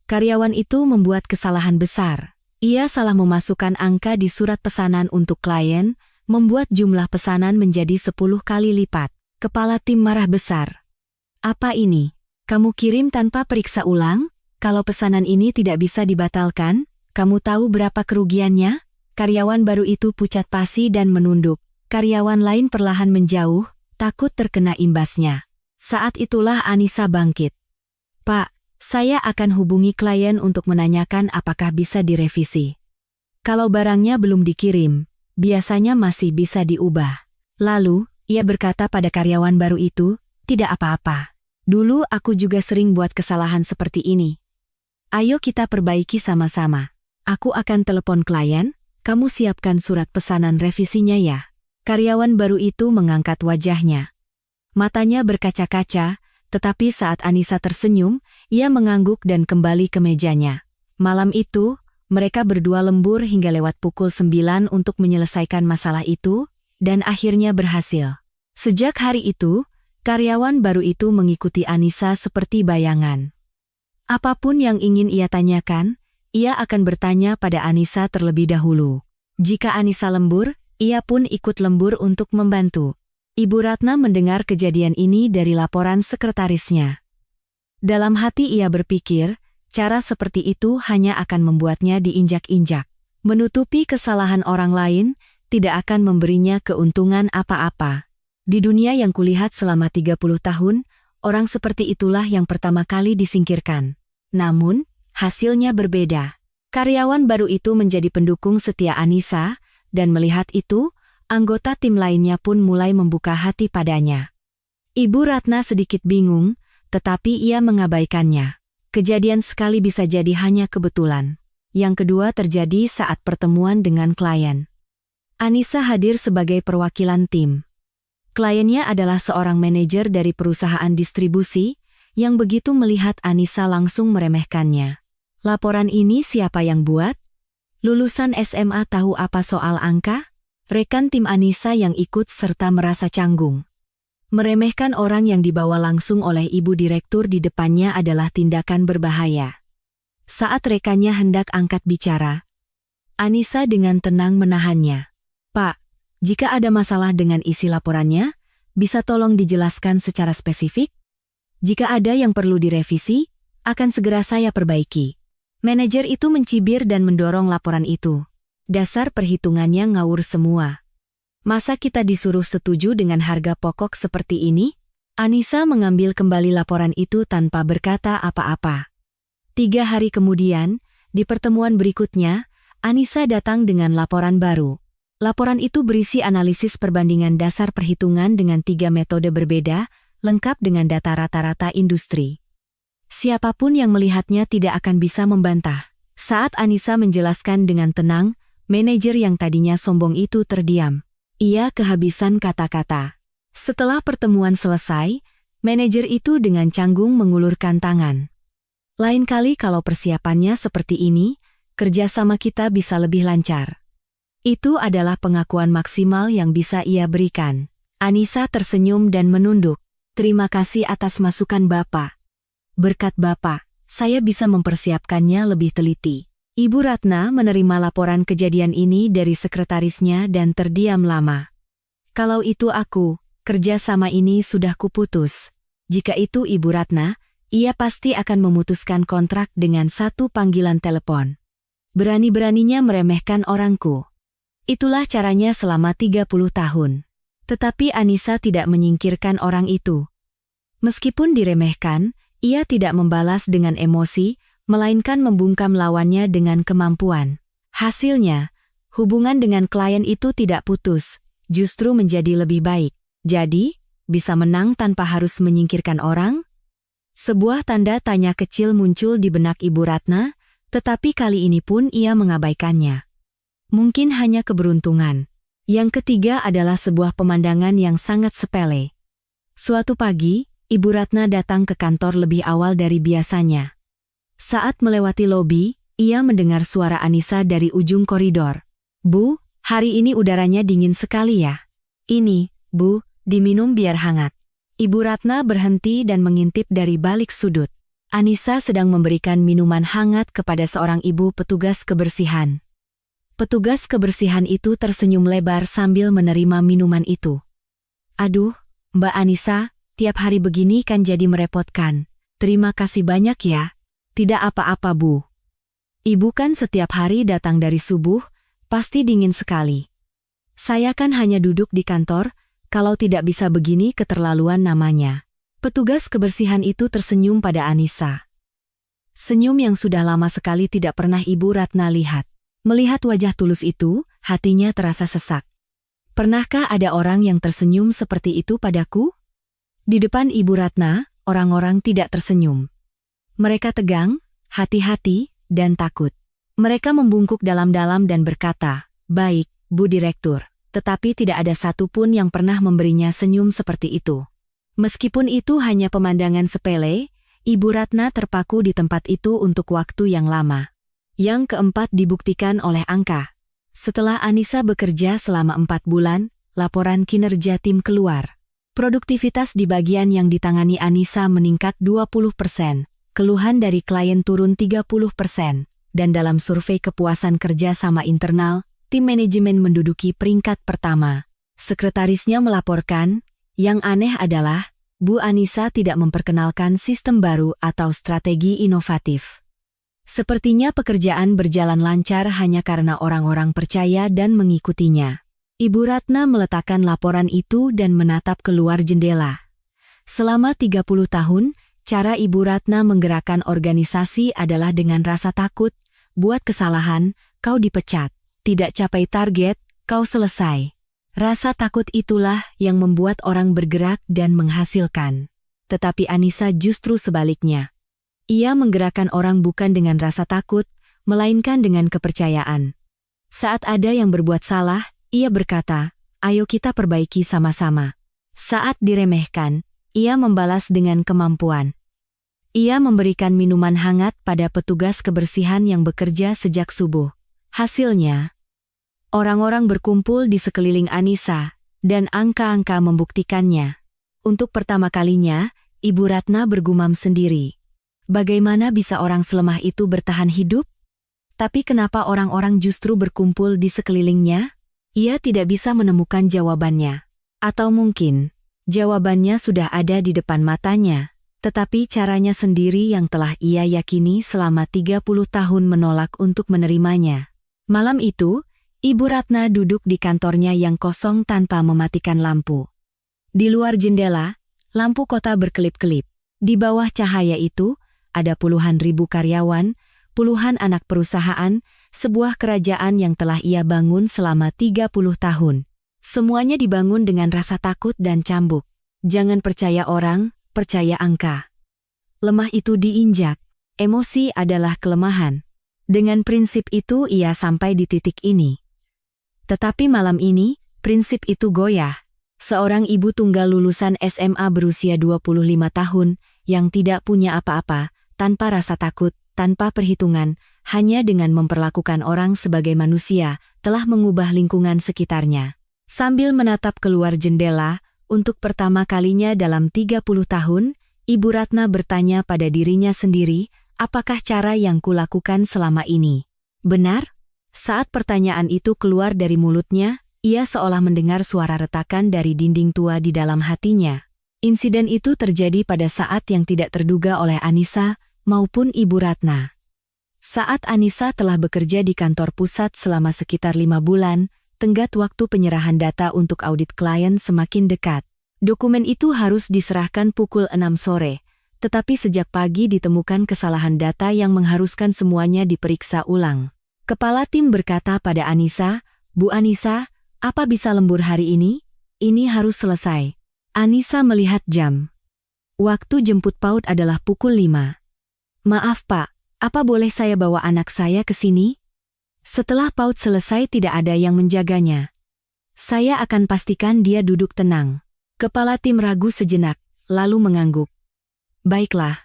Karyawan itu membuat kesalahan besar. Ia salah memasukkan angka di surat pesanan untuk klien, membuat jumlah pesanan menjadi 10 kali lipat. Kepala tim marah besar. Apa ini? Kamu kirim tanpa periksa ulang? Kalau pesanan ini tidak bisa dibatalkan, kamu tahu berapa kerugiannya? Karyawan baru itu pucat pasi dan menunduk. Karyawan lain perlahan menjauh, takut terkena imbasnya. Saat itulah Anissa bangkit. "Pak, saya akan hubungi klien untuk menanyakan apakah bisa direvisi. Kalau barangnya belum dikirim, biasanya masih bisa diubah." Lalu, ia berkata pada karyawan baru itu, "Tidak apa-apa. Dulu aku juga sering buat kesalahan seperti ini. Ayo kita perbaiki sama-sama. Aku akan telepon klien, kamu siapkan surat pesanan revisinya ya." Karyawan baru itu mengangkat wajahnya. Matanya berkaca-kaca, tetapi saat Anissa tersenyum, ia mengangguk dan kembali ke mejanya. Malam itu, mereka berdua lembur hingga lewat pukul 9 untuk menyelesaikan masalah itu, dan akhirnya berhasil. Sejak hari itu, karyawan baru itu mengikuti Anissa seperti bayangan. Apapun yang ingin ia tanyakan, ia akan bertanya pada Anissa terlebih dahulu. Jika Anissa lembur, ia pun ikut lembur untuk membantu. Ibu Ratna mendengar kejadian ini dari laporan sekretarisnya. Dalam hati ia berpikir, cara seperti itu hanya akan membuatnya diinjak-injak. Menutupi kesalahan orang lain tidak akan memberinya keuntungan apa-apa. Di dunia yang kulihat selama 30 tahun, orang seperti itulah yang pertama kali disingkirkan. Namun, hasilnya berbeda. Karyawan baru itu menjadi pendukung setia Anissa, dan melihat itu, anggota tim lainnya pun mulai membuka hati padanya. Ibu Ratna sedikit bingung, tetapi ia mengabaikannya. Kejadian sekali bisa jadi hanya kebetulan. Yang kedua terjadi saat pertemuan dengan klien. Anissa hadir sebagai perwakilan tim. Kliennya adalah seorang manajer dari perusahaan distribusi, yang begitu melihat Anissa langsung meremehkannya. Laporan ini siapa yang buat? Lulusan SMA tahu apa soal angka? Rekan tim Anissa yang ikut serta merasa canggung. Meremehkan orang yang dibawa langsung oleh ibu direktur di depannya adalah tindakan berbahaya. Saat rekannya hendak angkat bicara, Anissa dengan tenang menahannya. Pak, jika ada masalah dengan isi laporannya, bisa tolong dijelaskan secara spesifik? Jika ada yang perlu direvisi, akan segera saya perbaiki. Manajer itu mencibir dan mendorong laporan itu. Dasar perhitungannya ngawur semua. Masa kita disuruh setuju dengan harga pokok seperti ini? Anissa mengambil kembali laporan itu tanpa berkata apa-apa. 3 hari kemudian, di pertemuan berikutnya, Anissa datang dengan laporan baru. Laporan itu berisi analisis perbandingan dasar perhitungan dengan 3 metode berbeda, lengkap dengan data rata-rata industri. Siapapun yang melihatnya tidak akan bisa membantah. Saat Anissa menjelaskan dengan tenang, manajer yang tadinya sombong itu terdiam. Ia kehabisan kata-kata. Setelah pertemuan selesai, manajer itu dengan canggung mengulurkan tangan. Lain kali kalau persiapannya seperti ini, kerjasama kita bisa lebih lancar. Itu adalah pengakuan maksimal yang bisa ia berikan. Anissa tersenyum dan menunduk. Terima kasih atas masukan Bapak. Berkat Bapak, saya bisa mempersiapkannya lebih teliti. Ibu Ratna menerima laporan kejadian ini dari sekretarisnya dan terdiam lama. Kalau itu aku, kerjasama ini sudah kuputus. Jika itu Ibu Ratna, ia pasti akan memutuskan kontrak dengan 1 panggilan telepon. Berani-beraninya meremehkan orangku. Itulah caranya selama 30 tahun. Tetapi Anissa tidak menyingkirkan orang itu. Meskipun diremehkan, ia tidak membalas dengan emosi, melainkan membungkam lawannya dengan kemampuan. Hasilnya, hubungan dengan klien itu tidak putus, justru menjadi lebih baik. Jadi, bisa menang tanpa harus menyingkirkan orang? Sebuah tanda tanya kecil muncul di benak Ibu Ratna, tetapi kali ini pun ia mengabaikannya. Mungkin hanya keberuntungan. Yang ketiga adalah sebuah pemandangan yang sangat sepele. Suatu pagi, Ibu Ratna datang ke kantor lebih awal dari biasanya. Saat melewati lobi, ia mendengar suara Anissa dari ujung koridor. Bu, hari ini udaranya dingin sekali ya. Ini, Bu, diminum biar hangat. Ibu Ratna berhenti dan mengintip dari balik sudut. Anissa sedang memberikan minuman hangat kepada seorang ibu petugas kebersihan. Petugas kebersihan itu tersenyum lebar sambil menerima minuman itu. Aduh, Mbak Anissa, tiap hari begini kan jadi merepotkan. Terima kasih banyak ya. Tidak apa-apa Bu. Ibu kan setiap hari datang dari subuh, pasti dingin sekali. Saya kan hanya duduk di kantor, kalau tidak bisa begini keterlaluan namanya. Petugas kebersihan itu tersenyum pada Anissa. Senyum yang sudah lama sekali tidak pernah Ibu Ratna lihat. Melihat wajah tulus itu, hatinya terasa sesak. Pernahkah ada orang yang tersenyum seperti itu padaku? Di depan Ibu Ratna, orang-orang tidak tersenyum. Mereka tegang, hati-hati, dan takut. Mereka membungkuk dalam-dalam dan berkata, "Baik, Bu Direktur," tetapi tidak ada satupun yang pernah memberinya senyum seperti itu. Meskipun itu hanya pemandangan sepele, Ibu Ratna terpaku di tempat itu untuk waktu yang lama. Yang keempat dibuktikan oleh angka. Setelah Anissa bekerja selama 4 bulan, laporan kinerja tim keluar. Produktivitas di bagian yang ditangani Anissa meningkat 20%. Keluhan dari klien turun 30%, dan dalam survei kepuasan kerja sama internal, tim manajemen menduduki peringkat pertama. Sekretarisnya melaporkan, yang aneh adalah, Bu Anissa tidak memperkenalkan sistem baru atau strategi inovatif. Sepertinya pekerjaan berjalan lancar hanya karena orang-orang percaya dan mengikutinya. Ibu Ratna meletakkan laporan itu dan menatap keluar jendela. Selama 30 tahun, cara Ibu Ratna menggerakkan organisasi adalah dengan rasa takut, buat kesalahan, kau dipecat. Tidak capai target, kau selesai. Rasa takut itulah yang membuat orang bergerak dan menghasilkan. Tetapi Anissa justru sebaliknya. Ia menggerakkan orang bukan dengan rasa takut, melainkan dengan kepercayaan. Saat ada yang berbuat salah, ia berkata, ayo kita perbaiki sama-sama. Saat diremehkan, ia membalas dengan kemampuan. Ia memberikan minuman hangat pada petugas kebersihan yang bekerja sejak subuh. Hasilnya, orang-orang berkumpul di sekeliling Anissa, dan angka-angka membuktikannya. Untuk pertama kalinya, Ibu Ratna bergumam sendiri. Bagaimana bisa orang selemah itu bertahan hidup? Tapi kenapa orang-orang justru berkumpul di sekelilingnya? Ia tidak bisa menemukan jawabannya. Atau mungkin, jawabannya sudah ada di depan matanya, tetapi caranya sendiri yang telah ia yakini selama 30 tahun menolak untuk menerimanya. Malam itu, Ibu Ratna duduk di kantornya yang kosong tanpa mematikan lampu. Di luar jendela, lampu kota berkelip-kelip. Di bawah cahaya itu, ada puluhan ribu karyawan, puluhan anak perusahaan, sebuah kerajaan yang telah ia bangun selama 30 tahun. Semuanya dibangun dengan rasa takut dan cambuk. Jangan percaya orang, percaya angka. Lemah itu diinjak, emosi adalah kelemahan. Dengan prinsip itu ia sampai di titik ini. Tetapi malam ini, prinsip itu goyah. Seorang ibu tunggal lulusan SMA berusia 25 tahun, yang tidak punya apa-apa, tanpa rasa takut, tanpa perhitungan, hanya dengan memperlakukan orang sebagai manusia, telah mengubah lingkungan sekitarnya. Sambil menatap keluar jendela, untuk pertama kalinya dalam 30 tahun, Ibu Ratna bertanya pada dirinya sendiri, apakah cara yang kulakukan selama ini benar? Saat pertanyaan itu keluar dari mulutnya, ia seolah mendengar suara retakan dari dinding tua di dalam hatinya. Insiden itu terjadi pada saat yang tidak terduga oleh Anissa maupun Ibu Ratna. Saat Anissa telah bekerja di kantor pusat selama sekitar 5 bulan, tenggat waktu penyerahan data untuk audit klien semakin dekat. Dokumen itu harus diserahkan pukul 6 sore, tetapi sejak pagi ditemukan kesalahan data yang mengharuskan semuanya diperiksa ulang. Kepala tim berkata pada Anissa, Bu Anissa, apa bisa lembur hari ini? Ini harus selesai. Anissa melihat jam. Waktu jemput PAUD adalah pukul 5. Maaf Pak, apa boleh saya bawa anak saya ke sini? Setelah PAUD selesai tidak ada yang menjaganya. Saya akan pastikan dia duduk tenang. Kepala tim ragu sejenak, lalu mengangguk. Baiklah.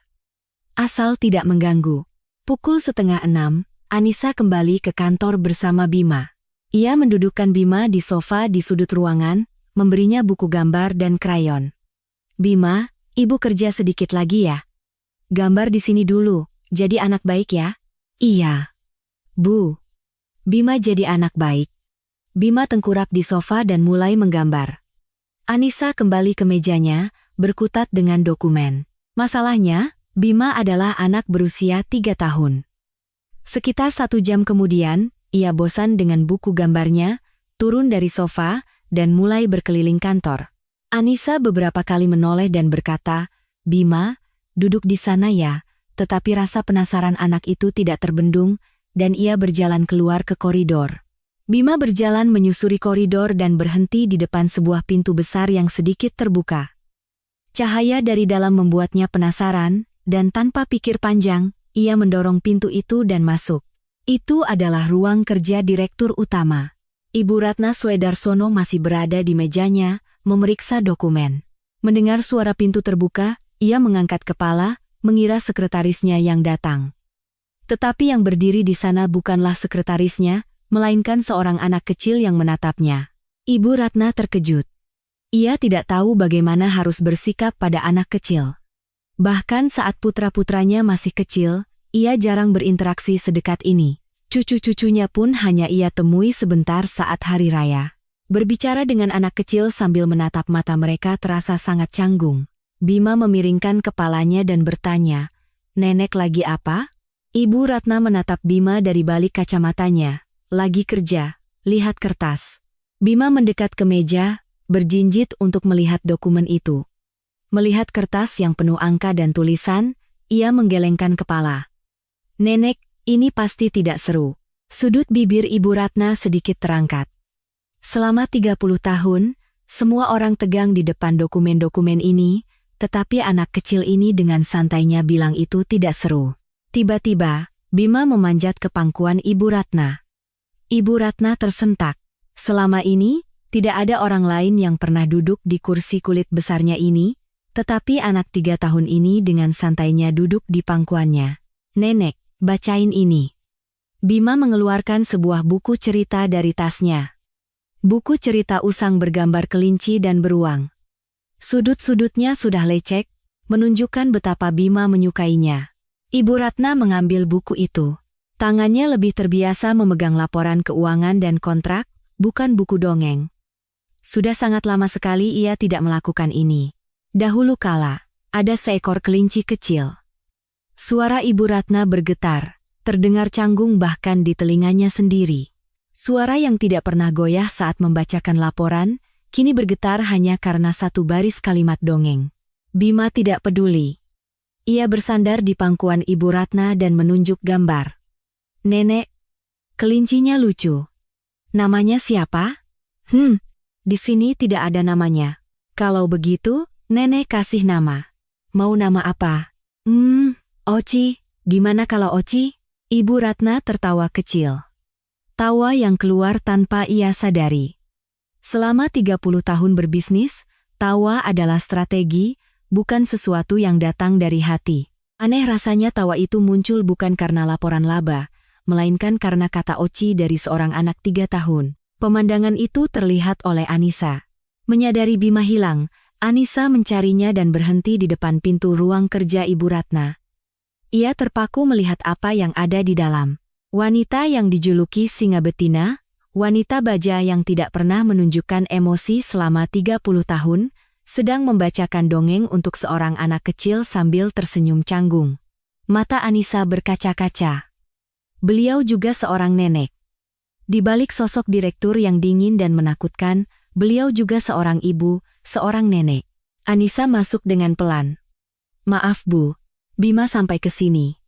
Asal tidak mengganggu. Pukul 5:30, Anissa kembali ke kantor bersama Bima. Ia mendudukkan Bima di sofa di sudut ruangan, memberinya buku gambar dan krayon. Bima, ibu kerja sedikit lagi ya? Gambar di sini dulu, jadi anak baik ya? Iya. Bu. Bima jadi anak baik. Bima tengkurap di sofa dan mulai menggambar. Anissa kembali ke mejanya, berkutat dengan dokumen. Masalahnya, Bima adalah anak berusia 3 tahun. Sekitar 1 jam kemudian, ia bosan dengan buku gambarnya, turun dari sofa, dan mulai berkeliling kantor. Anissa beberapa kali menoleh dan berkata, Bima, duduk di sana ya, tetapi rasa penasaran anak itu tidak terbendung, dan ia berjalan keluar ke koridor. Bima berjalan menyusuri koridor dan berhenti di depan sebuah pintu besar yang sedikit terbuka. Cahaya dari dalam membuatnya penasaran, dan tanpa pikir panjang, ia mendorong pintu itu dan masuk. Itu adalah ruang kerja direktur utama. Ibu Ratna Swedarsono masih berada di mejanya, memeriksa dokumen. Mendengar suara pintu terbuka, ia mengangkat kepala, mengira sekretarisnya yang datang. Tetapi yang berdiri di sana bukanlah sekretarisnya, melainkan seorang anak kecil yang menatapnya. Ibu Ratna terkejut. Ia tidak tahu bagaimana harus bersikap pada anak kecil. Bahkan saat putra-putranya masih kecil, ia jarang berinteraksi sedekat ini. Cucu-cucunya pun hanya ia temui sebentar saat hari raya. Berbicara dengan anak kecil sambil menatap mata mereka terasa sangat canggung. Bima memiringkan kepalanya dan bertanya, "Nenek lagi apa?" Ibu Ratna menatap Bima dari balik kacamatanya. "Lagi kerja, lihat kertas." Bima mendekat ke meja, berjinjit untuk melihat dokumen itu. Melihat kertas yang penuh angka dan tulisan, ia menggelengkan kepala. "Nenek, ini pasti tidak seru." Sudut bibir Ibu Ratna sedikit terangkat. Selama 30 tahun, semua orang tegang di depan dokumen-dokumen ini, tetapi anak kecil ini dengan santainya bilang itu tidak seru. Tiba-tiba, Bima memanjat ke pangkuan Ibu Ratna. Ibu Ratna tersentak. Selama ini, tidak ada orang lain yang pernah duduk di kursi kulit besarnya ini, tetapi anak 3 tahun ini dengan santainya duduk di pangkuannya. "Nenek, bacain ini." Bima mengeluarkan sebuah buku cerita dari tasnya. Buku cerita usang bergambar kelinci dan beruang. Sudut-sudutnya sudah lecek, menunjukkan betapa Bima menyukainya. Ibu Ratna mengambil buku itu. Tangannya lebih terbiasa memegang laporan keuangan dan kontrak, bukan buku dongeng. Sudah sangat lama sekali ia tidak melakukan ini. Dahulu kala, ada seekor kelinci kecil. Suara Ibu Ratna bergetar. Terdengar canggung bahkan di telinganya sendiri. Suara yang tidak pernah goyah saat membacakan laporan, kini bergetar hanya karena satu baris kalimat dongeng. Bima tidak peduli. Ia bersandar di pangkuan Ibu Ratna dan menunjuk gambar. "Nenek, kelincinya lucu. Namanya siapa?" Di sini tidak ada namanya." "Kalau begitu, Nenek kasih nama." "Mau nama apa?" Oci, gimana kalau Oci?" Ibu Ratna tertawa kecil. Tawa yang keluar tanpa ia sadari. Selama 30 tahun berbisnis, tawa adalah strategi, bukan sesuatu yang datang dari hati. Aneh rasanya tawa itu muncul bukan karena laporan laba, melainkan karena kata Oci dari seorang anak 3 tahun. Pemandangan itu terlihat oleh Anissa. Menyadari Bima hilang, Anissa mencarinya dan berhenti di depan pintu ruang kerja Ibu Ratna. Ia terpaku melihat apa yang ada di dalam. Wanita yang dijuluki singa betina, wanita baja yang tidak pernah menunjukkan emosi selama 30 tahun, sedang membacakan dongeng untuk seorang anak kecil sambil tersenyum canggung. Mata Anissa berkaca-kaca. Beliau juga seorang nenek. Di balik sosok direktur yang dingin dan menakutkan, beliau juga seorang ibu, seorang nenek. Anissa masuk dengan pelan. "Maaf Bu, Bima sampai ke sini.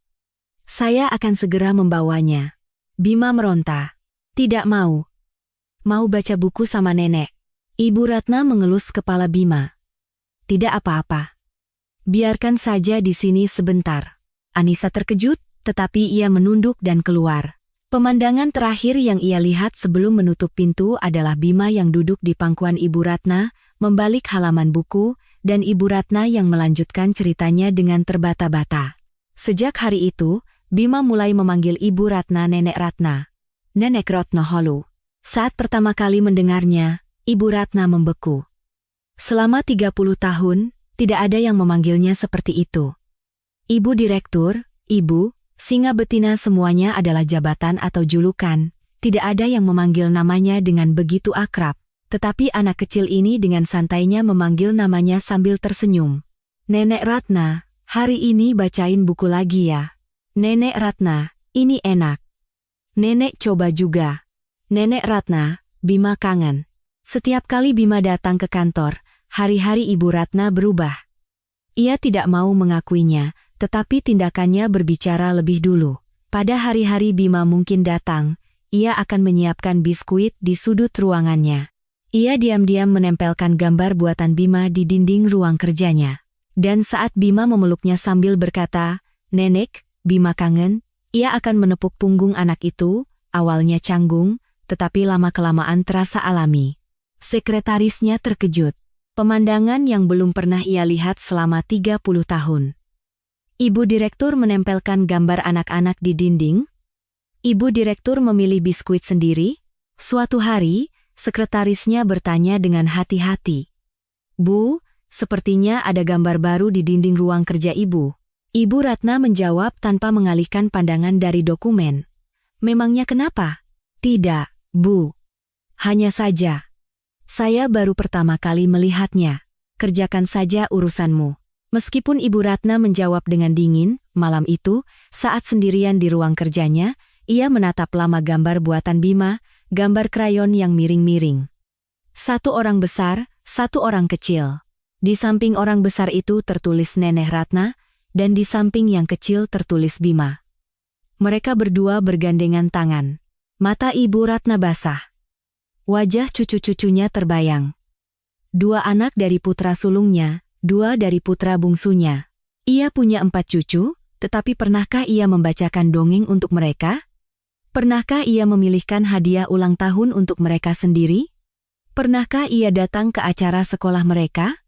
Saya akan segera membawanya." Bima meronta. "Tidak mau. Mau baca buku sama nenek." Ibu Ratna mengelus kepala Bima. "Tidak apa-apa. Biarkan saja di sini sebentar." Anissa terkejut, tetapi ia menunduk dan keluar. Pemandangan terakhir yang ia lihat sebelum menutup pintu adalah Bima yang duduk di pangkuan Ibu Ratna, membalik halaman buku, dan Ibu Ratna yang melanjutkan ceritanya dengan terbata-bata. Sejak hari itu, Bima mulai memanggil Ibu Ratna Nenek Ratna. Nenek Ratna Holu. Saat pertama kali mendengarnya, Ibu Ratna membeku. Selama 30 tahun, tidak ada yang memanggilnya seperti itu. Ibu Direktur, Ibu, singa betina semuanya adalah jabatan atau julukan, tidak ada yang memanggil namanya dengan begitu akrab. Tetapi anak kecil ini dengan santainya memanggil namanya sambil tersenyum. "Nenek Ratna, hari ini bacain buku lagi ya." "Nenek Ratna, ini enak." "Nenek coba juga." "Nenek Ratna, Bima kangen." Setiap kali Bima datang ke kantor, hari-hari Ibu Ratna berubah. Ia tidak mau mengakuinya, tetapi tindakannya berbicara lebih dulu. Pada hari-hari Bima mungkin datang, ia akan menyiapkan biskuit di sudut ruangannya. Ia diam-diam menempelkan gambar buatan Bima di dinding ruang kerjanya. Dan saat Bima memeluknya sambil berkata, "Nenek, Bima kangen," ia akan menepuk punggung anak itu, awalnya canggung, tetapi lama-kelamaan terasa alami. Sekretarisnya terkejut. Pemandangan yang belum pernah ia lihat selama 30 tahun. Ibu Direktur menempelkan gambar anak-anak di dinding. Ibu Direktur memilih biskuit sendiri. Suatu hari, sekretarisnya bertanya dengan hati-hati, "Bu, sepertinya ada gambar baru di dinding ruang kerja Ibu." Ibu Ratna menjawab tanpa mengalihkan pandangan dari dokumen. Memangnya kenapa? Tidak, Bu. Hanya saja. Saya baru pertama kali melihatnya. Kerjakan saja urusanmu. Meskipun Ibu Ratna menjawab dengan dingin, malam itu, saat sendirian di ruang kerjanya, ia menatap lama gambar buatan Bima, gambar krayon yang miring-miring. Satu orang besar, satu orang kecil. Di samping orang besar itu tertulis Nenek Ratna, dan di samping yang kecil tertulis Bima. Mereka berdua bergandengan tangan. Mata Ibu Ratna basah. Wajah cucu-cucunya terbayang. 2 anak dari putra sulungnya, 2 dari putra bungsunya. Ia punya 4 cucu, tetapi pernahkah ia membacakan dongeng untuk mereka? Pernahkah ia memilihkan hadiah ulang tahun untuk mereka sendiri? Pernahkah ia datang ke acara sekolah mereka?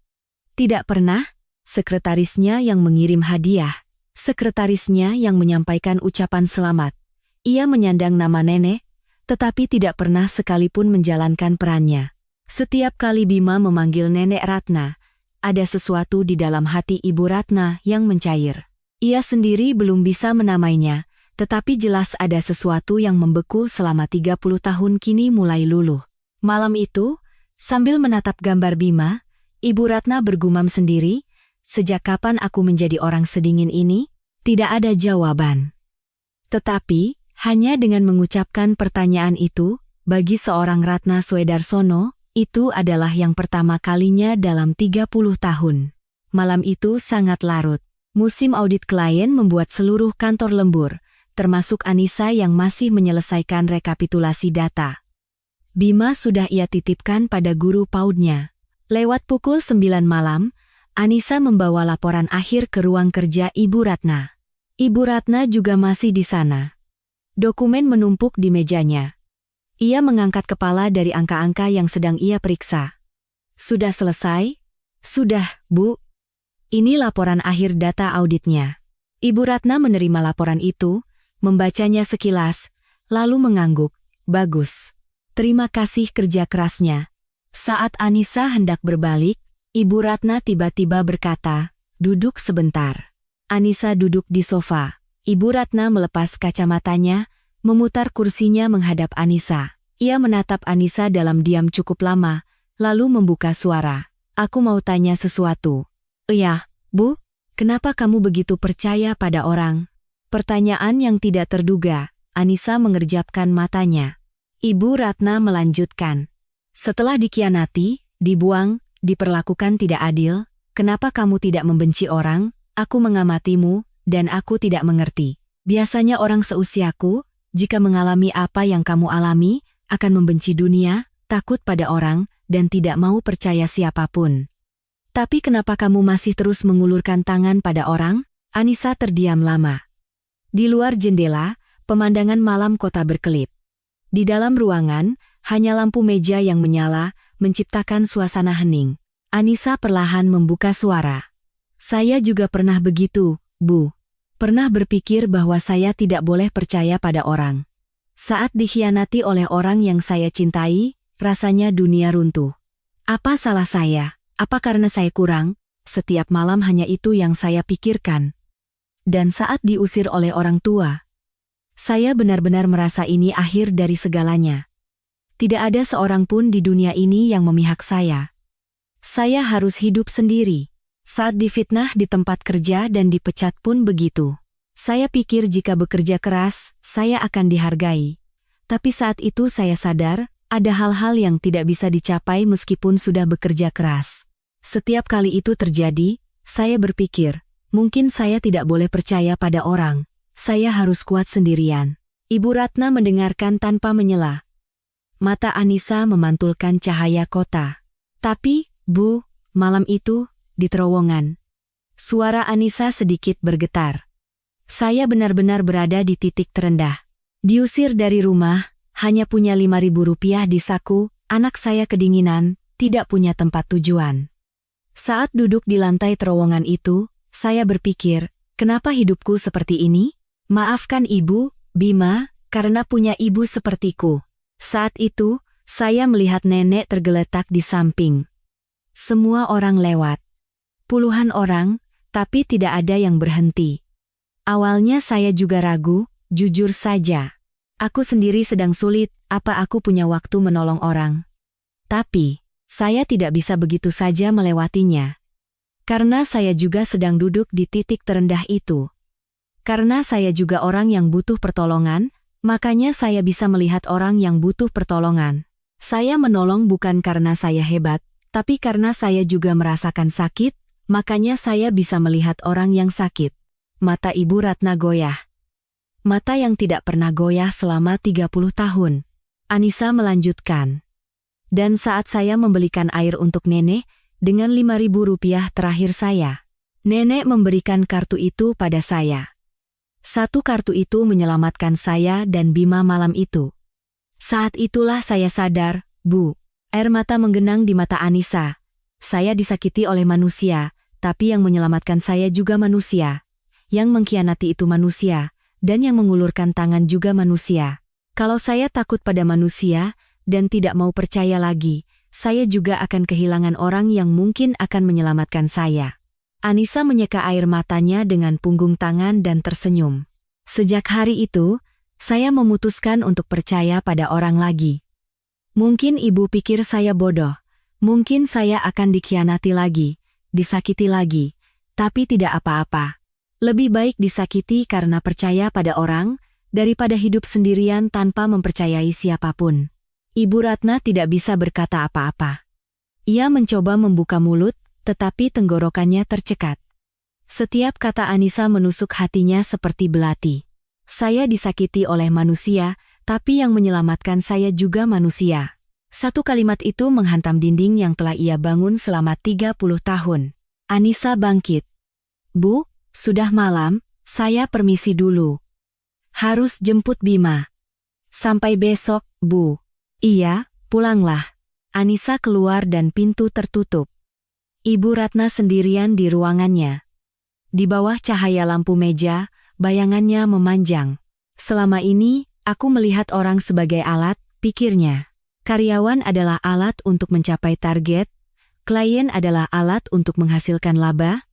Tidak pernah. Sekretarisnya yang mengirim hadiah. Sekretarisnya yang menyampaikan ucapan selamat. Ia menyandang nama nenek, tetapi tidak pernah sekalipun menjalankan perannya. Setiap kali Bima memanggil Nenek Ratna, ada sesuatu di dalam hati Ibu Ratna yang mencair. Ia sendiri belum bisa menamainya, tetapi jelas ada sesuatu yang membeku selama 30 tahun kini mulai luluh. Malam itu, sambil menatap gambar Bima, Ibu Ratna bergumam sendiri, "Sejak kapan aku menjadi orang sedingin ini?" Tidak ada jawaban. Tetapi, hanya dengan mengucapkan pertanyaan itu, bagi seorang Ratna Swedarsono, itu adalah yang pertama kalinya dalam 30 tahun. Malam itu sangat larut. Musim audit klien membuat seluruh kantor lembur, termasuk Anissa yang masih menyelesaikan rekapitulasi data. Bima sudah ia titipkan pada guru PAUD-nya. Lewat pukul 9 malam, Anissa membawa laporan akhir ke ruang kerja Ibu Ratna. Ibu Ratna juga masih di sana. Dokumen menumpuk di mejanya. Ia mengangkat kepala dari angka-angka yang sedang ia periksa. "Sudah selesai?" "Sudah, Bu. Ini laporan akhir data auditnya." Ibu Ratna menerima laporan itu, membacanya sekilas, lalu mengangguk. "Bagus. Terima kasih kerja kerasnya." Saat Anissa hendak berbalik, Ibu Ratna tiba-tiba berkata, "Duduk sebentar." Anissa duduk di sofa. Ibu Ratna melepas kacamatanya, memutar kursinya menghadap Anissa. Ia menatap Anissa dalam diam cukup lama, lalu membuka suara. "Aku mau tanya sesuatu." "Iya, Bu, kenapa kamu begitu percaya pada orang?" Pertanyaan yang tidak terduga. Anissa mengerjapkan matanya. Ibu Ratna melanjutkan. "Setelah dikhianati, dibuang, diperlakukan tidak adil, kenapa kamu tidak membenci orang? Aku mengamatimu, dan aku tidak mengerti. Biasanya orang seusiaku, jika mengalami apa yang kamu alami, akan membenci dunia, takut pada orang, dan tidak mau percaya siapapun. Tapi kenapa kamu masih terus mengulurkan tangan pada orang?" Anissa terdiam lama. Di luar jendela, pemandangan malam kota berkelip. Di dalam ruangan, hanya lampu meja yang menyala, menciptakan suasana hening. Anissa perlahan membuka suara. "Saya juga pernah begitu, Bu. Pernah berpikir bahwa saya tidak boleh percaya pada orang. Saat dikhianati oleh orang yang saya cintai, rasanya dunia runtuh. Apa salah saya? Apa karena saya kurang? Setiap malam hanya itu yang saya pikirkan. Dan saat diusir oleh orang tua, saya benar-benar merasa ini akhir dari segalanya. Tidak ada seorang pun di dunia ini yang memihak saya. Saya harus hidup sendiri. Saat difitnah di tempat kerja dan dipecat pun begitu. Saya pikir jika bekerja keras, saya akan dihargai. Tapi saat itu saya sadar, ada hal-hal yang tidak bisa dicapai meskipun sudah bekerja keras. Setiap kali itu terjadi, saya berpikir, mungkin saya tidak boleh percaya pada orang. Saya harus kuat sendirian." Ibu Ratna mendengarkan tanpa menyela. Mata Anissa memantulkan cahaya kota. "Tapi, Bu, malam itu, di terowongan." Suara Anissa sedikit bergetar. "Saya benar-benar berada di titik terendah. Diusir dari rumah, hanya punya 5.000 rupiah di saku, anak saya kedinginan, tidak punya tempat tujuan. Saat duduk di lantai terowongan itu, saya berpikir, kenapa hidupku seperti ini? Maafkan Ibu, Bima, karena punya ibu sepertiku." Saat itu, saya melihat nenek tergeletak di samping. Semua orang lewat. Puluhan orang, tapi tidak ada yang berhenti. Awalnya saya juga ragu, jujur saja. Aku sendiri sedang sulit, apa aku punya waktu menolong orang? Tapi, saya tidak bisa begitu saja melewatinya. Karena saya juga sedang duduk di titik terendah itu. Karena saya juga orang yang butuh pertolongan, makanya saya bisa melihat orang yang butuh pertolongan. Saya menolong bukan karena saya hebat, tapi karena saya juga merasakan sakit, makanya saya bisa melihat orang yang sakit. Mata Ibu Ratna goyah. Mata yang tidak pernah goyah selama 30 tahun. Anissa melanjutkan. Dan saat saya membelikan air untuk nenek, dengan 5.000 rupiah terakhir saya. Nenek memberikan kartu itu pada saya. Satu kartu itu menyelamatkan saya dan Bima malam itu. Saat itulah saya sadar, Bu. Air mata menggenang di mata Anissa. Saya disakiti oleh manusia, tapi yang menyelamatkan saya juga manusia. Yang mengkhianati itu manusia. Dan yang mengulurkan tangan juga manusia. Kalau saya takut pada manusia, dan tidak mau percaya lagi, saya juga akan kehilangan orang yang mungkin akan menyelamatkan saya. Anissa menyeka air matanya dengan punggung tangan dan tersenyum. Sejak hari itu, saya memutuskan untuk percaya pada orang lagi. Mungkin Ibu pikir saya bodoh, mungkin saya akan dikhianati lagi, disakiti lagi, tapi tidak apa-apa. Lebih baik disakiti karena percaya pada orang, daripada hidup sendirian tanpa mempercayai siapapun. Ibu Ratna tidak bisa berkata apa-apa. Ia mencoba membuka mulut, tetapi tenggorokannya tercekat. Setiap kata Anissa menusuk hatinya seperti belati. Saya disakiti oleh manusia, tapi yang menyelamatkan saya juga manusia. Satu kalimat itu menghantam dinding yang telah ia bangun selama 30 tahun. Anissa bangkit. Bu, sudah malam, saya permisi dulu. Harus jemput Bima. Sampai besok, Bu. Iya, pulanglah. Anissa keluar dan pintu tertutup. Ibu Ratna sendirian di ruangannya. Di bawah cahaya lampu meja, bayangannya memanjang. Selama ini, aku melihat orang sebagai alat, pikirnya. Karyawan adalah alat untuk mencapai target, klien adalah alat untuk menghasilkan laba,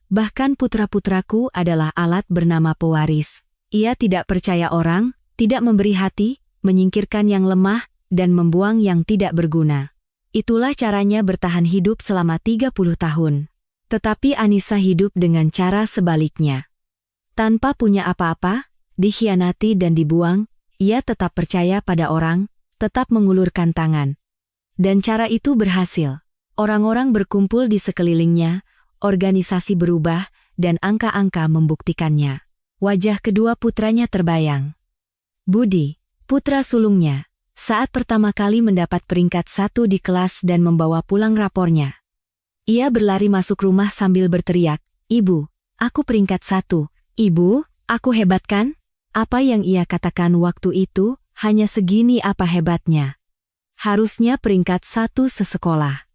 bahkan putra-putraku adalah alat bernama pewaris. Ia tidak percaya orang, tidak memberi hati, menyingkirkan yang lemah, dan membuang yang tidak berguna. Itulah caranya bertahan hidup selama 30 tahun. Tetapi Anissa hidup dengan cara sebaliknya. Tanpa punya apa-apa, dikhianati dan dibuang, ia tetap percaya pada orang, tetap mengulurkan tangan. Dan cara itu berhasil. Orang-orang berkumpul di sekelilingnya, organisasi berubah, dan angka-angka membuktikannya. Wajah kedua putranya terbayang. Budi, putra sulungnya, saat pertama kali mendapat peringkat 1 di kelas dan membawa pulang rapornya. Ia berlari masuk rumah sambil berteriak, "Ibu, aku peringkat 1. Ibu, aku hebat kan?" Apa yang ia katakan waktu itu, hanya segini apa hebatnya. Harusnya peringkat 1 sesekolah.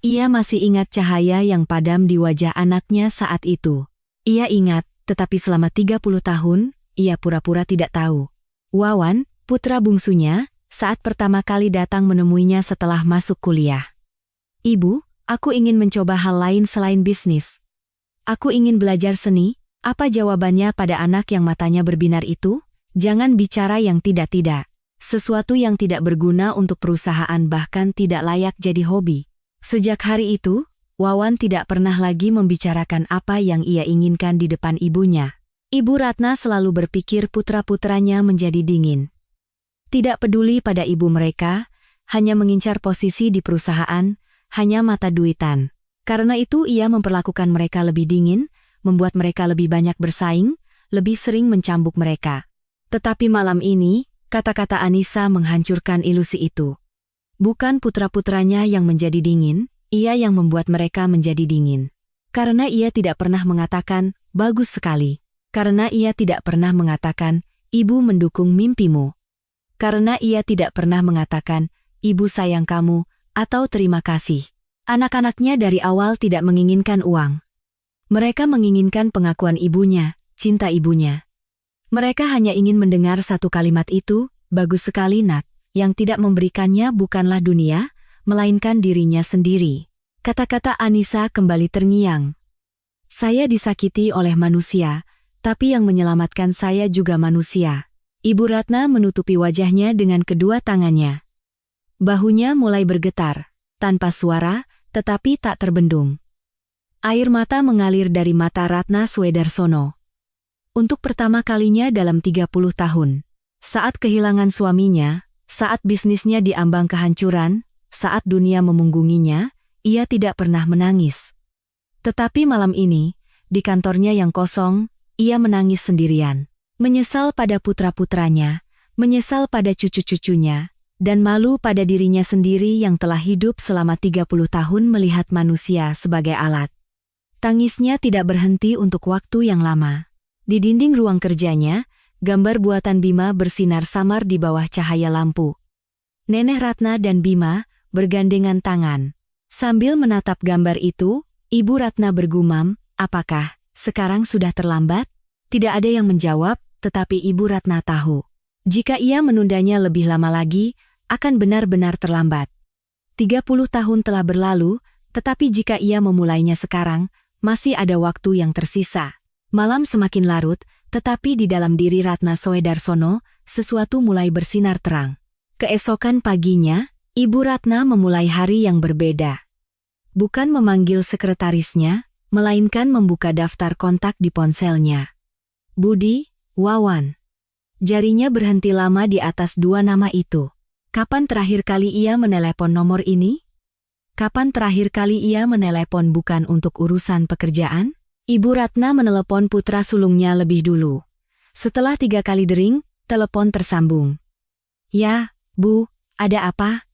Ia masih ingat cahaya yang padam di wajah anaknya saat itu. Ia ingat, tetapi selama 30 tahun, ia pura-pura tidak tahu. Wawan, putra bungsunya, saat pertama kali datang menemuinya setelah masuk kuliah. "Ibu, aku ingin mencoba hal lain selain bisnis. Aku ingin belajar seni." Apa jawabannya pada anak yang matanya berbinar itu? "Jangan bicara yang tidak-tidak. Sesuatu yang tidak berguna untuk perusahaan bahkan tidak layak jadi hobi." Sejak hari itu, Wawan tidak pernah lagi membicarakan apa yang ia inginkan di depan ibunya. Ibu Ratna selalu berpikir putra-putranya menjadi dingin. Tidak peduli pada ibu mereka, hanya mengincar posisi di perusahaan, hanya mata duitan. Karena itu ia memperlakukan mereka lebih dingin, membuat mereka lebih banyak bersaing, lebih sering mencambuk mereka. Tetapi malam ini, kata-kata Anissa menghancurkan ilusi itu. Bukan putra-putranya yang menjadi dingin, ia yang membuat mereka menjadi dingin. Karena ia tidak pernah mengatakan, "Bagus sekali." Karena ia tidak pernah mengatakan, "Ibu mendukung mimpimu." Karena ia tidak pernah mengatakan, "Ibu sayang kamu," atau "Terima kasih." Anak-anaknya dari awal tidak menginginkan uang. Mereka menginginkan pengakuan ibunya, cinta ibunya. Mereka hanya ingin mendengar satu kalimat itu, "Bagus sekali nak." Yang tidak memberikannya bukanlah dunia, melainkan dirinya sendiri. Kata-kata Anissa kembali terngiang. Saya disakiti oleh manusia, tapi yang menyelamatkan saya juga manusia. Ibu Ratna menutupi wajahnya dengan kedua tangannya. Bahunya mulai bergetar, tanpa suara, tetapi tak terbendung. Air mata mengalir dari mata Ratna Swedarsono. Untuk pertama kalinya dalam 30 tahun, saat kehilangan suaminya, saat bisnisnya diambang kehancuran, saat dunia memunggunginya, ia tidak pernah menangis. Tetapi malam ini, di kantornya yang kosong, ia menangis sendirian. Menyesal pada putra-putranya, menyesal pada cucu-cucunya, dan malu pada dirinya sendiri yang telah hidup selama 30 tahun melihat manusia sebagai alat. Tangisnya tidak berhenti untuk waktu yang lama. Di dinding ruang kerjanya, gambar buatan Bima bersinar samar di bawah cahaya lampu. Nenek Ratna dan Bima bergandengan tangan. Sambil menatap gambar itu, Ibu Ratna bergumam, "Apakah sekarang sudah terlambat?" Tidak ada yang menjawab, tetapi Ibu Ratna tahu. Jika ia menundanya lebih lama lagi, akan benar-benar terlambat. 30 tahun telah berlalu, tetapi jika ia memulainya sekarang, masih ada waktu yang tersisa. Malam semakin larut, tetapi di dalam diri Ratna Swedarsono, sesuatu mulai bersinar terang. Keesokan paginya, Ibu Ratna memulai hari yang berbeda. Bukan memanggil sekretarisnya, melainkan membuka daftar kontak di ponselnya. Budi, Wawan. Jarinya berhenti lama di atas dua nama itu. Kapan terakhir kali ia menelepon nomor ini? Kapan terakhir kali ia menelepon bukan untuk urusan pekerjaan? Ibu Ratna menelepon putra sulungnya lebih dulu. Setelah 3 kali dering, telepon tersambung. "Ya, Bu, ada apa?"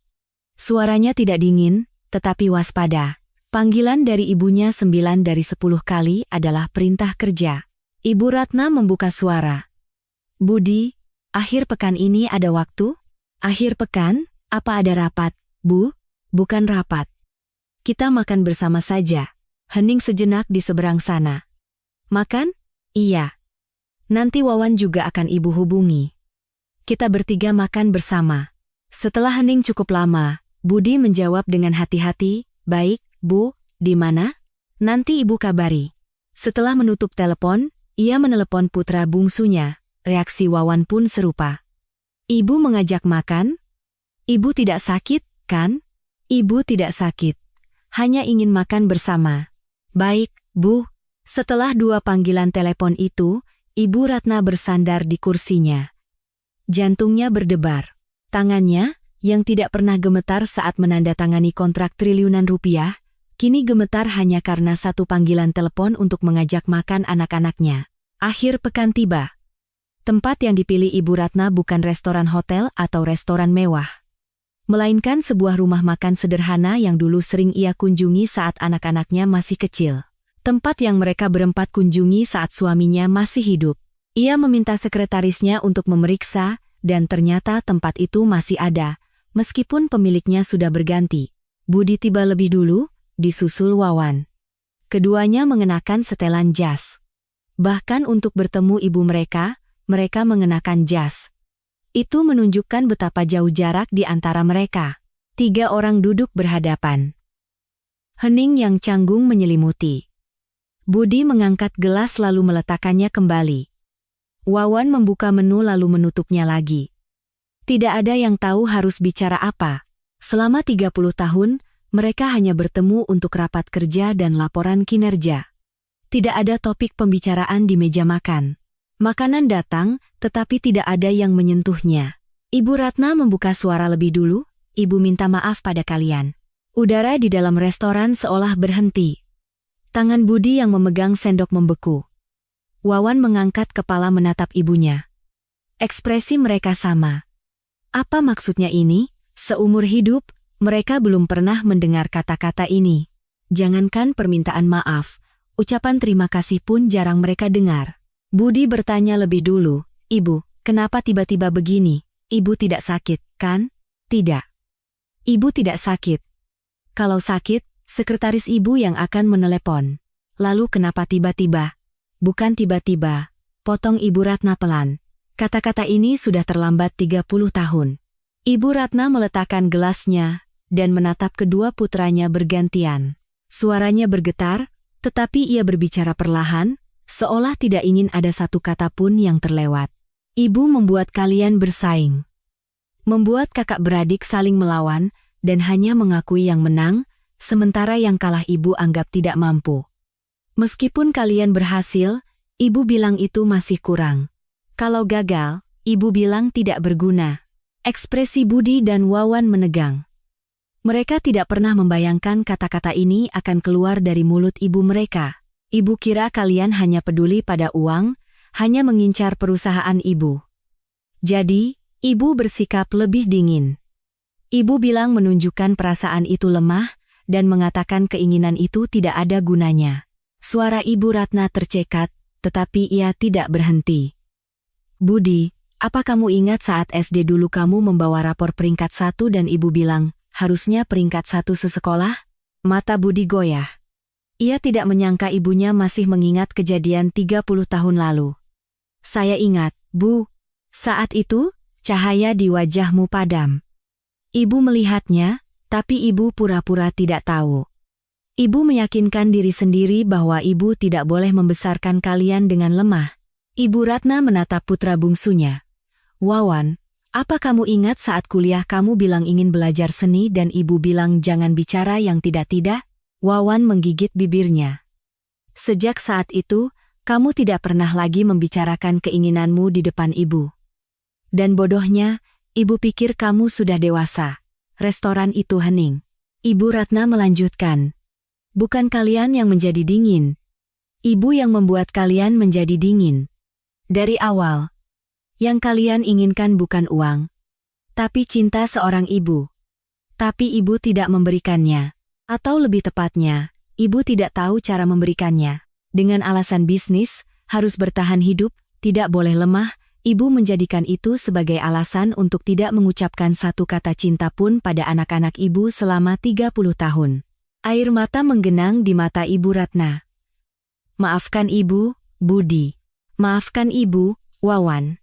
Suaranya tidak dingin, tetapi waspada. Panggilan dari ibunya 9 dari 10 kali adalah perintah kerja. Ibu Ratna membuka suara. "Budi, akhir pekan ini ada waktu?" "Akhir pekan? Apa ada rapat, Bu?" "Bukan rapat. Kita makan bersama saja." Hening sejenak di seberang sana. "Makan?" "Iya. Nanti Wawan juga akan Ibu hubungi. Kita bertiga makan bersama." Setelah hening cukup lama, Budi menjawab dengan hati-hati, "Baik, Bu, di mana?" "Nanti Ibu kabari." Setelah menutup telepon, ia menelepon putra bungsunya. Reaksi Wawan pun serupa. "Ibu mengajak makan? Ibu tidak sakit, kan?" "Ibu tidak sakit. Hanya ingin makan bersama." "Baik, Bu." Setelah 2 panggilan telepon itu, Ibu Ratna bersandar di kursinya. Jantungnya berdebar. Tangannya, yang tidak pernah gemetar saat menandatangani kontrak triliunan rupiah, kini gemetar hanya karena 1 panggilan telepon untuk mengajak makan anak-anaknya. Akhir pekan tiba. Tempat yang dipilih Ibu Ratna bukan restoran hotel atau restoran mewah, melainkan sebuah rumah makan sederhana yang dulu sering ia kunjungi saat anak-anaknya masih kecil. Tempat yang mereka berempat kunjungi saat suaminya masih hidup. Ia meminta sekretarisnya untuk memeriksa, dan ternyata tempat itu masih ada, meskipun pemiliknya sudah berganti. Budi tiba lebih dulu, disusul Wawan. Keduanya mengenakan setelan jas. Bahkan untuk bertemu ibu mereka mengenakan jas. Itu menunjukkan betapa jauh jarak di antara mereka. 3 orang duduk berhadapan. Hening yang canggung menyelimuti. Budi mengangkat gelas lalu meletakkannya kembali. Wawan membuka menu lalu menutupnya lagi. Tidak ada yang tahu harus bicara apa. Selama 30 tahun, mereka hanya bertemu untuk rapat kerja dan laporan kinerja. Tidak ada topik pembicaraan di meja makan. Makanan datang, tetapi tidak ada yang menyentuhnya. Ibu Ratna membuka suara lebih dulu, "Ibu minta maaf pada kalian." Udara di dalam restoran seolah berhenti. Tangan Budi yang memegang sendok membeku. Wawan mengangkat kepala menatap ibunya. Ekspresi mereka sama. Apa maksudnya ini? Seumur hidup, mereka belum pernah mendengar kata-kata ini. Jangankan permintaan maaf, ucapan terima kasih pun jarang mereka dengar. Budi bertanya lebih dulu, "Ibu, kenapa tiba-tiba begini? Ibu tidak sakit, kan?" "Tidak. Ibu tidak sakit." "Kalau sakit, sekretaris ibu yang akan menelepon." "Lalu kenapa tiba-tiba?" "Bukan tiba-tiba," potong Ibu Ratna pelan. Kata-kata ini sudah terlambat 30 tahun. Ibu Ratna meletakkan gelasnya dan menatap kedua putranya bergantian. Suaranya bergetar, tetapi ia berbicara perlahan, seolah tidak ingin ada satu kata pun yang terlewat. Ibu membuat kalian bersaing. Membuat kakak beradik saling melawan dan hanya mengakui yang menang, sementara yang kalah ibu anggap tidak mampu. Meskipun kalian berhasil, ibu bilang itu masih kurang. Kalau gagal, ibu bilang tidak berguna. Ekspresi Budi dan Wawan menegang. Mereka tidak pernah membayangkan kata-kata ini akan keluar dari mulut ibu mereka. Ibu kira kalian hanya peduli pada uang, hanya mengincar perusahaan ibu. Jadi, ibu bersikap lebih dingin. Ibu bilang menunjukkan perasaan itu lemah dan mengatakan keinginan itu tidak ada gunanya. Suara Ibu Ratna tercekat, tetapi ia tidak berhenti. Budi, apa kamu ingat saat SD dulu kamu membawa rapor peringkat 1 dan ibu bilang, harusnya peringkat 1 sesekolah? Mata Budi goyah. Ia tidak menyangka ibunya masih mengingat kejadian 30 tahun lalu. Saya ingat, Bu. Saat itu, cahaya di wajahmu padam. Ibu melihatnya, tapi ibu pura-pura tidak tahu. Ibu meyakinkan diri sendiri bahwa ibu tidak boleh membesarkan kalian dengan lemah. Ibu Ratna menatap putra bungsunya. Wawan, apa kamu ingat saat kuliah kamu bilang ingin belajar seni dan ibu bilang jangan bicara yang tidak-tidak? Wawan menggigit bibirnya. Sejak saat itu, kamu tidak pernah lagi membicarakan keinginanmu di depan ibu. Dan bodohnya, ibu pikir kamu sudah dewasa. Restoran itu hening. Ibu Ratna melanjutkan. Bukan kalian yang menjadi dingin. Ibu yang membuat kalian menjadi dingin. Dari awal, yang kalian inginkan bukan uang, tapi cinta seorang ibu. Tapi ibu tidak memberikannya. Atau lebih tepatnya, ibu tidak tahu cara memberikannya. Dengan alasan bisnis, harus bertahan hidup, tidak boleh lemah, ibu menjadikan itu sebagai alasan untuk tidak mengucapkan satu kata cinta pun pada anak-anak ibu selama 30 tahun. Air mata menggenang di mata Ibu Ratna. Maafkan ibu, Budi. Maafkan ibu, Wawan.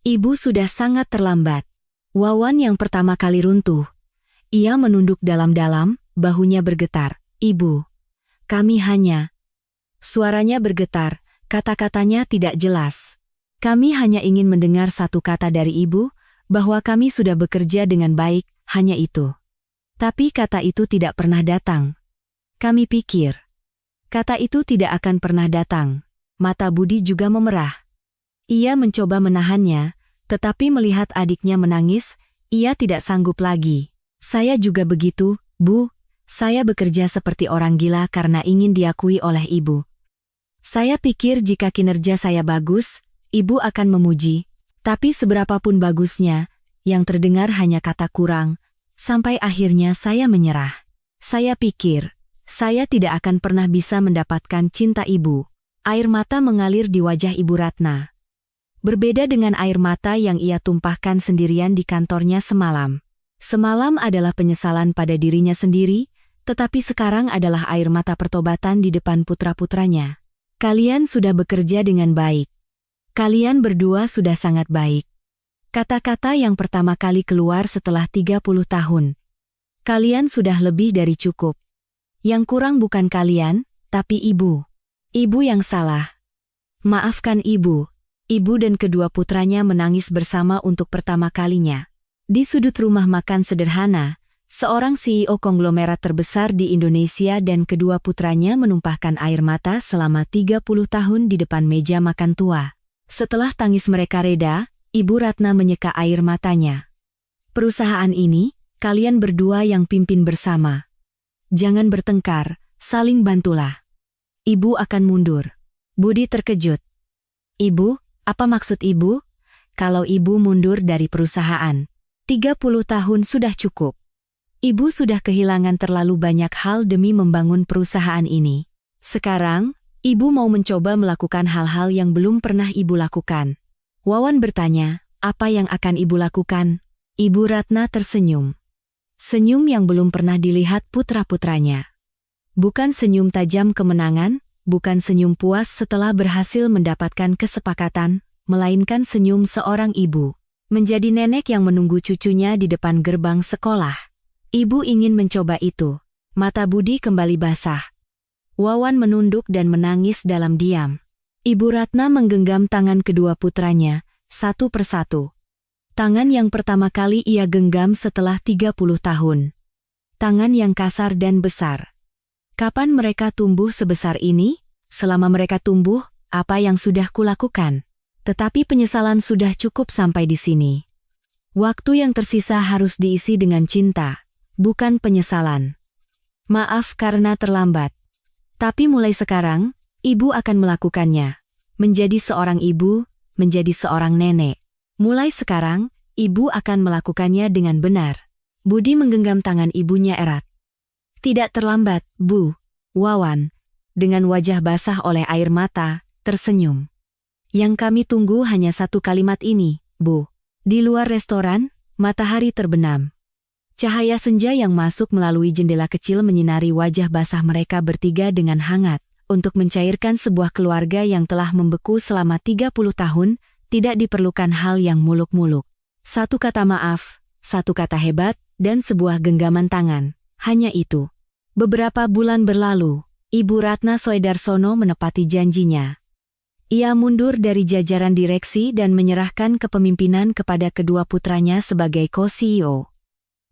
Ibu sudah sangat terlambat. Wawan yang pertama kali runtuh. Ia menunduk dalam-dalam, bahunya bergetar. Ibu. Kami hanya... Suaranya bergetar, kata-katanya tidak jelas. Kami hanya ingin mendengar satu kata dari ibu, bahwa kami sudah bekerja dengan baik, hanya itu. Tapi kata itu tidak pernah datang. Kami pikir. Kata itu tidak akan pernah datang. Mata Budi juga memerah. Ia mencoba menahannya, tetapi melihat adiknya menangis, ia tidak sanggup lagi. Saya juga begitu, Bu. Saya bekerja seperti orang gila karena ingin diakui oleh ibu. Saya pikir jika kinerja saya bagus, ibu akan memuji. Tapi seberapapun bagusnya, yang terdengar hanya kata kurang, sampai akhirnya saya menyerah. Saya pikir, saya tidak akan pernah bisa mendapatkan cinta ibu. Air mata mengalir di wajah Ibu Ratna. Berbeda dengan air mata yang ia tumpahkan sendirian di kantornya semalam. Semalam adalah penyesalan pada dirinya sendiri, tetapi sekarang adalah air mata pertobatan di depan putra-putranya. Kalian sudah bekerja dengan baik. Kalian berdua sudah sangat baik. Kata-kata yang pertama kali keluar setelah 30 tahun. Kalian sudah lebih dari cukup. Yang kurang bukan kalian, tapi ibu. Ibu yang salah. Maafkan ibu. Ibu dan kedua putranya menangis bersama untuk pertama kalinya. Di sudut rumah makan sederhana, seorang CEO konglomerat terbesar di Indonesia dan kedua putranya menumpahkan air mata selama 30 tahun di depan meja makan tua. Setelah tangis mereka reda, Ibu Ratna menyeka air matanya. Perusahaan ini, kalian berdua yang pimpin bersama. Jangan bertengkar, saling bantulah. Ibu akan mundur. Budi terkejut. Ibu, apa maksud ibu? Kalau ibu mundur dari perusahaan, 30 tahun sudah cukup. Ibu sudah kehilangan terlalu banyak hal demi membangun perusahaan ini. Sekarang, ibu mau mencoba melakukan hal-hal yang belum pernah ibu lakukan. Wawan bertanya, apa yang akan ibu lakukan? Ibu Ratna tersenyum. Senyum yang belum pernah dilihat putra-putranya. Bukan senyum tajam kemenangan, bukan senyum puas setelah berhasil mendapatkan kesepakatan, melainkan senyum seorang ibu. Menjadi nenek yang menunggu cucunya di depan gerbang sekolah. Ibu ingin mencoba itu. Mata Budi kembali basah. Wawan menunduk dan menangis dalam diam. Ibu Ratna menggenggam tangan kedua putranya, satu persatu. Tangan yang pertama kali ia genggam setelah 30 tahun. Tangan yang kasar dan besar. Kapan mereka tumbuh sebesar ini? Selama mereka tumbuh, apa yang sudah kulakukan? Tetapi penyesalan sudah cukup sampai di sini. Waktu yang tersisa harus diisi dengan cinta, bukan penyesalan. Maaf karena terlambat. Tapi mulai sekarang, ibu akan melakukannya. Menjadi seorang ibu, menjadi seorang nenek. Mulai sekarang, ibu akan melakukannya dengan benar. Budi menggenggam tangan ibunya erat. Tidak terlambat, Bu. Wawan, dengan wajah basah oleh air mata, tersenyum. Yang kami tunggu hanya satu kalimat ini, Bu. Di luar restoran, matahari terbenam. Cahaya senja yang masuk melalui jendela kecil menyinari wajah basah mereka bertiga dengan hangat. Untuk mencairkan sebuah keluarga yang telah membeku selama 30 tahun, tidak diperlukan hal yang muluk-muluk. Satu kata maaf, satu kata hebat, dan sebuah genggaman tangan. Hanya itu. Beberapa bulan berlalu, Ibu Ratna Soedarsono menepati janjinya. Ia mundur dari jajaran direksi dan menyerahkan kepemimpinan kepada kedua putranya sebagai co-CEO.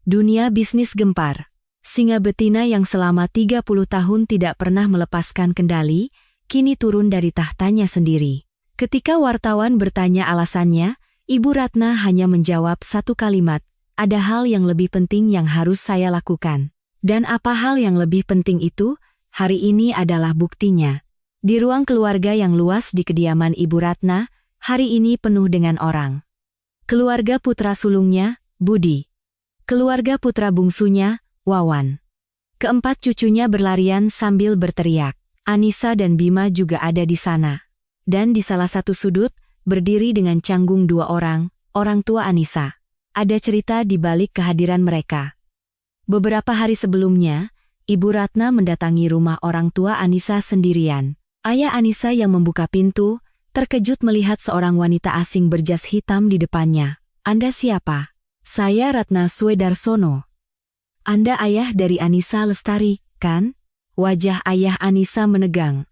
Dunia bisnis gempar. Singa betina yang selama 30 tahun tidak pernah melepaskan kendali, kini turun dari tahtanya sendiri. Ketika wartawan bertanya alasannya, Ibu Ratna hanya menjawab satu kalimat, ada hal yang lebih penting yang harus saya lakukan. Dan apa hal yang lebih penting itu? Hari ini adalah buktinya. Di ruang keluarga yang luas di kediaman Ibu Ratna, hari ini penuh dengan orang. Keluarga putra sulungnya, Budi. Keluarga putra bungsunya, Wawan. Keempat cucunya berlarian sambil berteriak. Anissa dan Bima juga ada di sana. Dan di salah satu sudut, berdiri dengan canggung dua orang tua Anissa. Ada cerita di balik kehadiran mereka. Beberapa hari sebelumnya, Ibu Ratna mendatangi rumah orang tua Anissa sendirian. Ayah Anissa yang membuka pintu, terkejut melihat seorang wanita asing berjas hitam di depannya. Anda siapa? Saya Ratna Soedarsono. Anda ayah dari Anissa Lestari, kan? Wajah ayah Anissa menegang.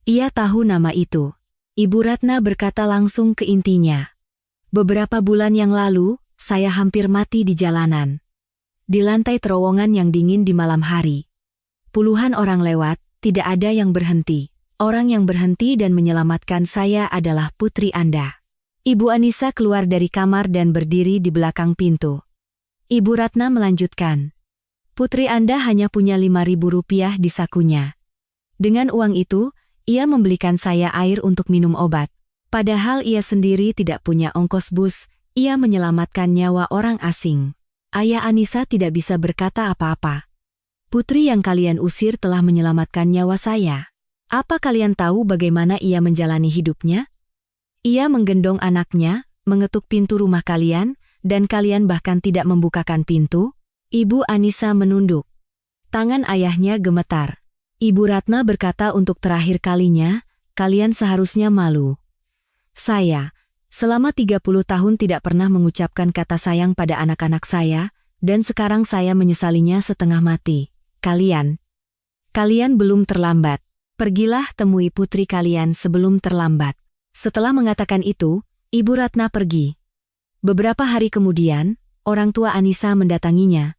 Ia tahu nama itu. Ibu Ratna berkata langsung ke intinya. Beberapa bulan yang lalu, saya hampir mati di jalanan. Di lantai terowongan yang dingin di malam hari. Puluhan orang lewat, tidak ada yang berhenti. Orang yang berhenti dan menyelamatkan saya adalah putri Anda. Ibu Anissa keluar dari kamar dan berdiri di belakang pintu. Ibu Ratna melanjutkan. Putri Anda hanya punya 5.000 rupiah di sakunya. Dengan uang itu, ia membelikan saya air untuk minum obat. Padahal ia sendiri tidak punya ongkos bus, ia menyelamatkan nyawa orang asing. Ayah Anissa tidak bisa berkata apa-apa. Putri yang kalian usir telah menyelamatkan nyawa saya. Apa kalian tahu bagaimana ia menjalani hidupnya? Ia menggendong anaknya, mengetuk pintu rumah kalian, dan kalian bahkan tidak membukakan pintu? Ibu Anissa menunduk. Tangan ayahnya gemetar. Ibu Ratna berkata untuk terakhir kalinya, kalian seharusnya malu. Saya, selama 30 tahun tidak pernah mengucapkan kata sayang pada anak-anak saya, dan sekarang saya menyesalinya setengah mati. Kalian belum terlambat. Pergilah temui putri kalian sebelum terlambat. Setelah mengatakan itu, Ibu Ratna pergi. Beberapa hari kemudian, orang tua Anissa mendatanginya.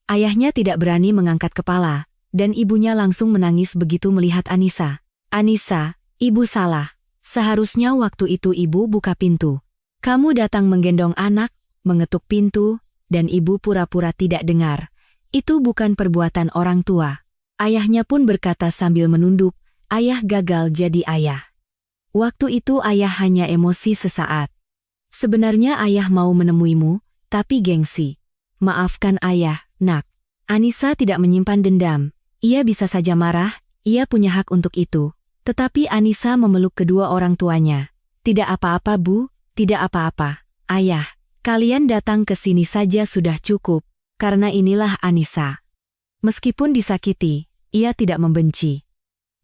Ayahnya tidak berani mengangkat kepala. Dan ibunya langsung menangis begitu melihat Anissa. Anissa, ibu salah. Seharusnya waktu itu ibu buka pintu. Kamu datang menggendong anak, mengetuk pintu, dan ibu pura-pura tidak dengar. Itu bukan perbuatan orang tua. Ayahnya pun berkata sambil menunduk, ayah gagal jadi ayah. Waktu itu ayah hanya emosi sesaat. Sebenarnya ayah mau menemuimu, tapi gengsi. Maafkan ayah, nak. Anissa tidak menyimpan dendam. Ia bisa saja marah, ia punya hak untuk itu. Tetapi Anissa memeluk kedua orang tuanya. Tidak apa-apa Bu, tidak apa-apa. Ayah, kalian datang ke sini saja sudah cukup, karena inilah Anissa. Meskipun disakiti, ia tidak membenci.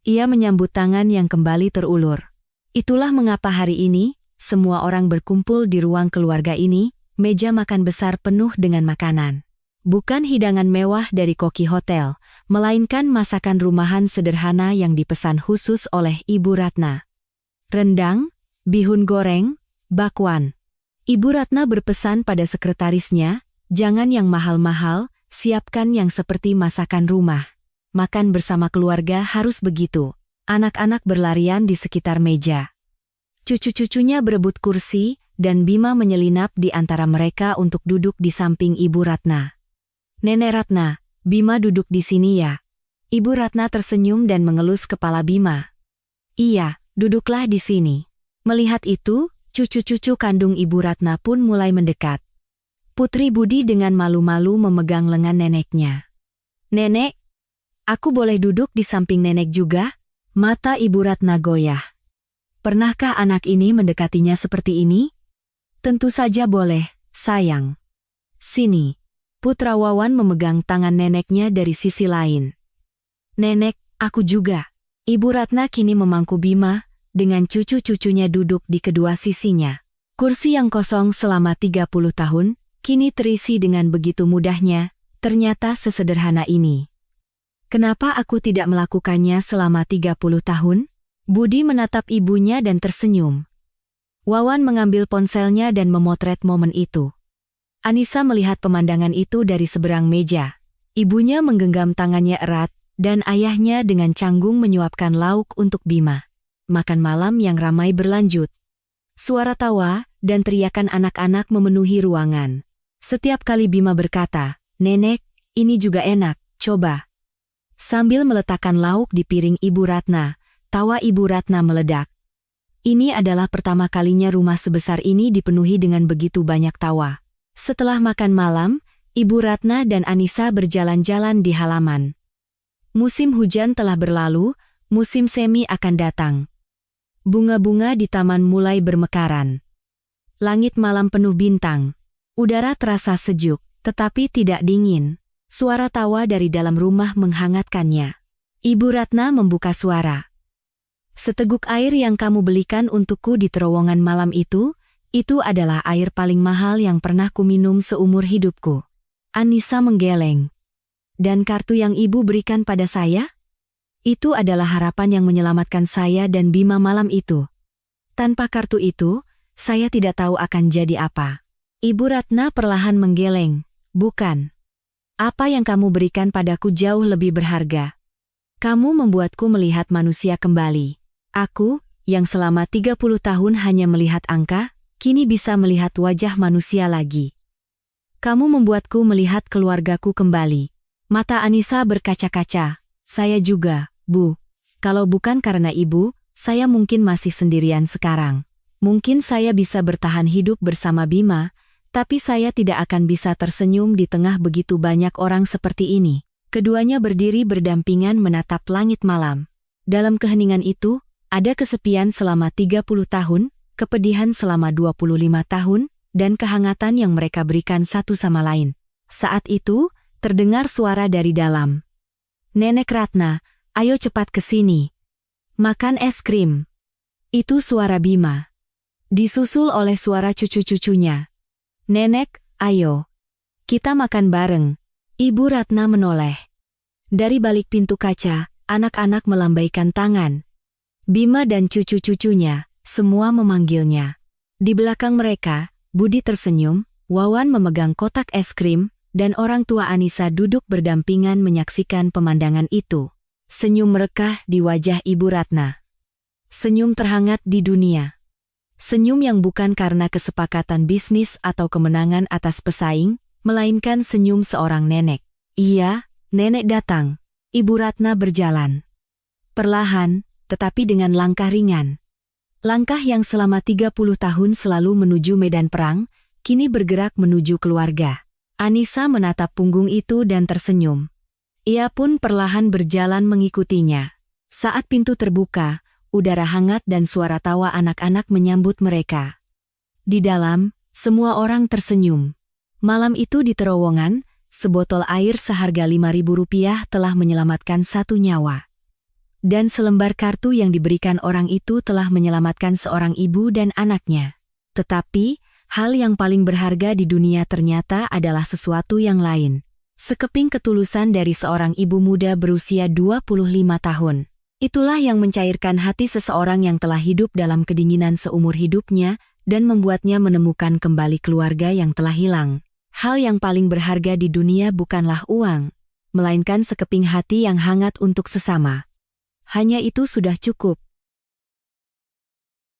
Ia menyambut tangan yang kembali terulur. Itulah mengapa hari ini, semua orang berkumpul di ruang keluarga ini, meja makan besar penuh dengan makanan. Bukan hidangan mewah dari koki hotel, melainkan masakan rumahan sederhana yang dipesan khusus oleh Ibu Ratna. Rendang, bihun goreng, bakwan. Ibu Ratna berpesan pada sekretarisnya, jangan yang mahal-mahal, siapkan yang seperti masakan rumah. Makan bersama keluarga harus begitu. Anak-anak berlarian di sekitar meja. Cucu-cucunya berebut kursi, dan Bima menyelinap di antara mereka untuk duduk di samping Ibu Ratna. Nenek Ratna, Bima duduk di sini ya. Ibu Ratna tersenyum dan mengelus kepala Bima. Iya, duduklah di sini. Melihat itu, cucu-cucu kandung Ibu Ratna pun mulai mendekat. Putri Budi dengan malu-malu memegang lengan neneknya. Nenek, aku boleh duduk di samping nenek juga? Mata Ibu Ratna goyah. Pernahkah anak ini mendekatinya seperti ini? Tentu saja boleh, sayang. Sini. Putra Wawan memegang tangan neneknya dari sisi lain. Nenek, aku juga. Ibu Ratna kini memangku Bima, dengan cucu-cucunya duduk di kedua sisinya. Kursi yang kosong selama 30 tahun, kini terisi dengan begitu mudahnya, ternyata sesederhana ini. Kenapa aku tidak melakukannya selama 30 tahun? Budi menatap ibunya dan tersenyum. Wawan mengambil ponselnya dan memotret momen itu. Anissa melihat pemandangan itu dari seberang meja. Ibunya menggenggam tangannya erat, dan ayahnya dengan canggung menyuapkan lauk untuk Bima. Makan malam yang ramai berlanjut. Suara tawa dan teriakan anak-anak memenuhi ruangan. Setiap kali Bima berkata, "Nenek, ini juga enak, coba." Sambil meletakkan lauk di piring Ibu Ratna, tawa Ibu Ratna meledak. Ini adalah pertama kalinya rumah sebesar ini dipenuhi dengan begitu banyak tawa. Setelah makan malam, Ibu Ratna dan Anissa berjalan-jalan di halaman. Musim hujan telah berlalu, musim semi akan datang. Bunga-bunga di taman mulai bermekaran. Langit malam penuh bintang. Udara terasa sejuk, tetapi tidak dingin. Suara tawa dari dalam rumah menghangatkannya. Ibu Ratna membuka suara. Seteguk air yang kamu belikan untukku di terowongan malam itu adalah air paling mahal yang pernah kuminum seumur hidupku. Anissa menggeleng. Dan kartu yang ibu berikan pada saya? Itu adalah harapan yang menyelamatkan saya dan Bima malam itu. Tanpa kartu itu, saya tidak tahu akan jadi apa. Ibu Ratna perlahan menggeleng. Bukan. Apa yang kamu berikan padaku jauh lebih berharga. Kamu membuatku melihat manusia kembali. Aku, yang selama 30 tahun hanya melihat angka, kini bisa melihat wajah manusia lagi. Kamu membuatku melihat keluargaku kembali. Mata Anissa berkaca-kaca. Saya juga, Bu. Kalau bukan karena ibu, saya mungkin masih sendirian sekarang. Mungkin saya bisa bertahan hidup bersama Bima, tapi saya tidak akan bisa tersenyum di tengah begitu banyak orang seperti ini. Keduanya berdiri berdampingan menatap langit malam. Dalam keheningan itu, ada kesepian selama 30 tahun, kepedihan selama 25 tahun, dan kehangatan yang mereka berikan satu sama lain. Saat itu, terdengar suara dari dalam. Nenek Ratna, ayo cepat ke sini. Makan es krim. Itu suara Bima. Disusul oleh suara cucu-cucunya. Nenek, ayo. Kita makan bareng. Ibu Ratna menoleh. Dari balik pintu kaca, anak-anak melambaikan tangan. Bima dan cucu-cucunya, semua memanggilnya. Di belakang mereka, Budi tersenyum, Wawan memegang kotak es krim, dan orang tua Anissa duduk berdampingan menyaksikan pemandangan itu. Senyum merekah di wajah Ibu Ratna. Senyum terhangat di dunia. Senyum yang bukan karena kesepakatan bisnis atau kemenangan atas pesaing, melainkan senyum seorang nenek. Iya, nenek datang. Ibu Ratna berjalan. Perlahan, tetapi dengan langkah ringan. Langkah yang selama 30 tahun selalu menuju medan perang, kini bergerak menuju keluarga. Anissa menatap punggung itu dan tersenyum. Ia pun perlahan berjalan mengikutinya. Saat pintu terbuka, udara hangat dan suara tawa anak-anak menyambut mereka. Di dalam, semua orang tersenyum. Malam itu di terowongan, sebotol air seharga Rp5.000 telah menyelamatkan satu nyawa. Dan selembar kartu yang diberikan orang itu telah menyelamatkan seorang ibu dan anaknya. Tetapi, hal yang paling berharga di dunia ternyata adalah sesuatu yang lain. Sekeping ketulusan dari seorang ibu muda berusia 25 tahun. Itulah yang mencairkan hati seseorang yang telah hidup dalam kedinginan seumur hidupnya, dan membuatnya menemukan kembali keluarga yang telah hilang. Hal yang paling berharga di dunia bukanlah uang, melainkan sekeping hati yang hangat untuk sesama. Hanya itu sudah cukup.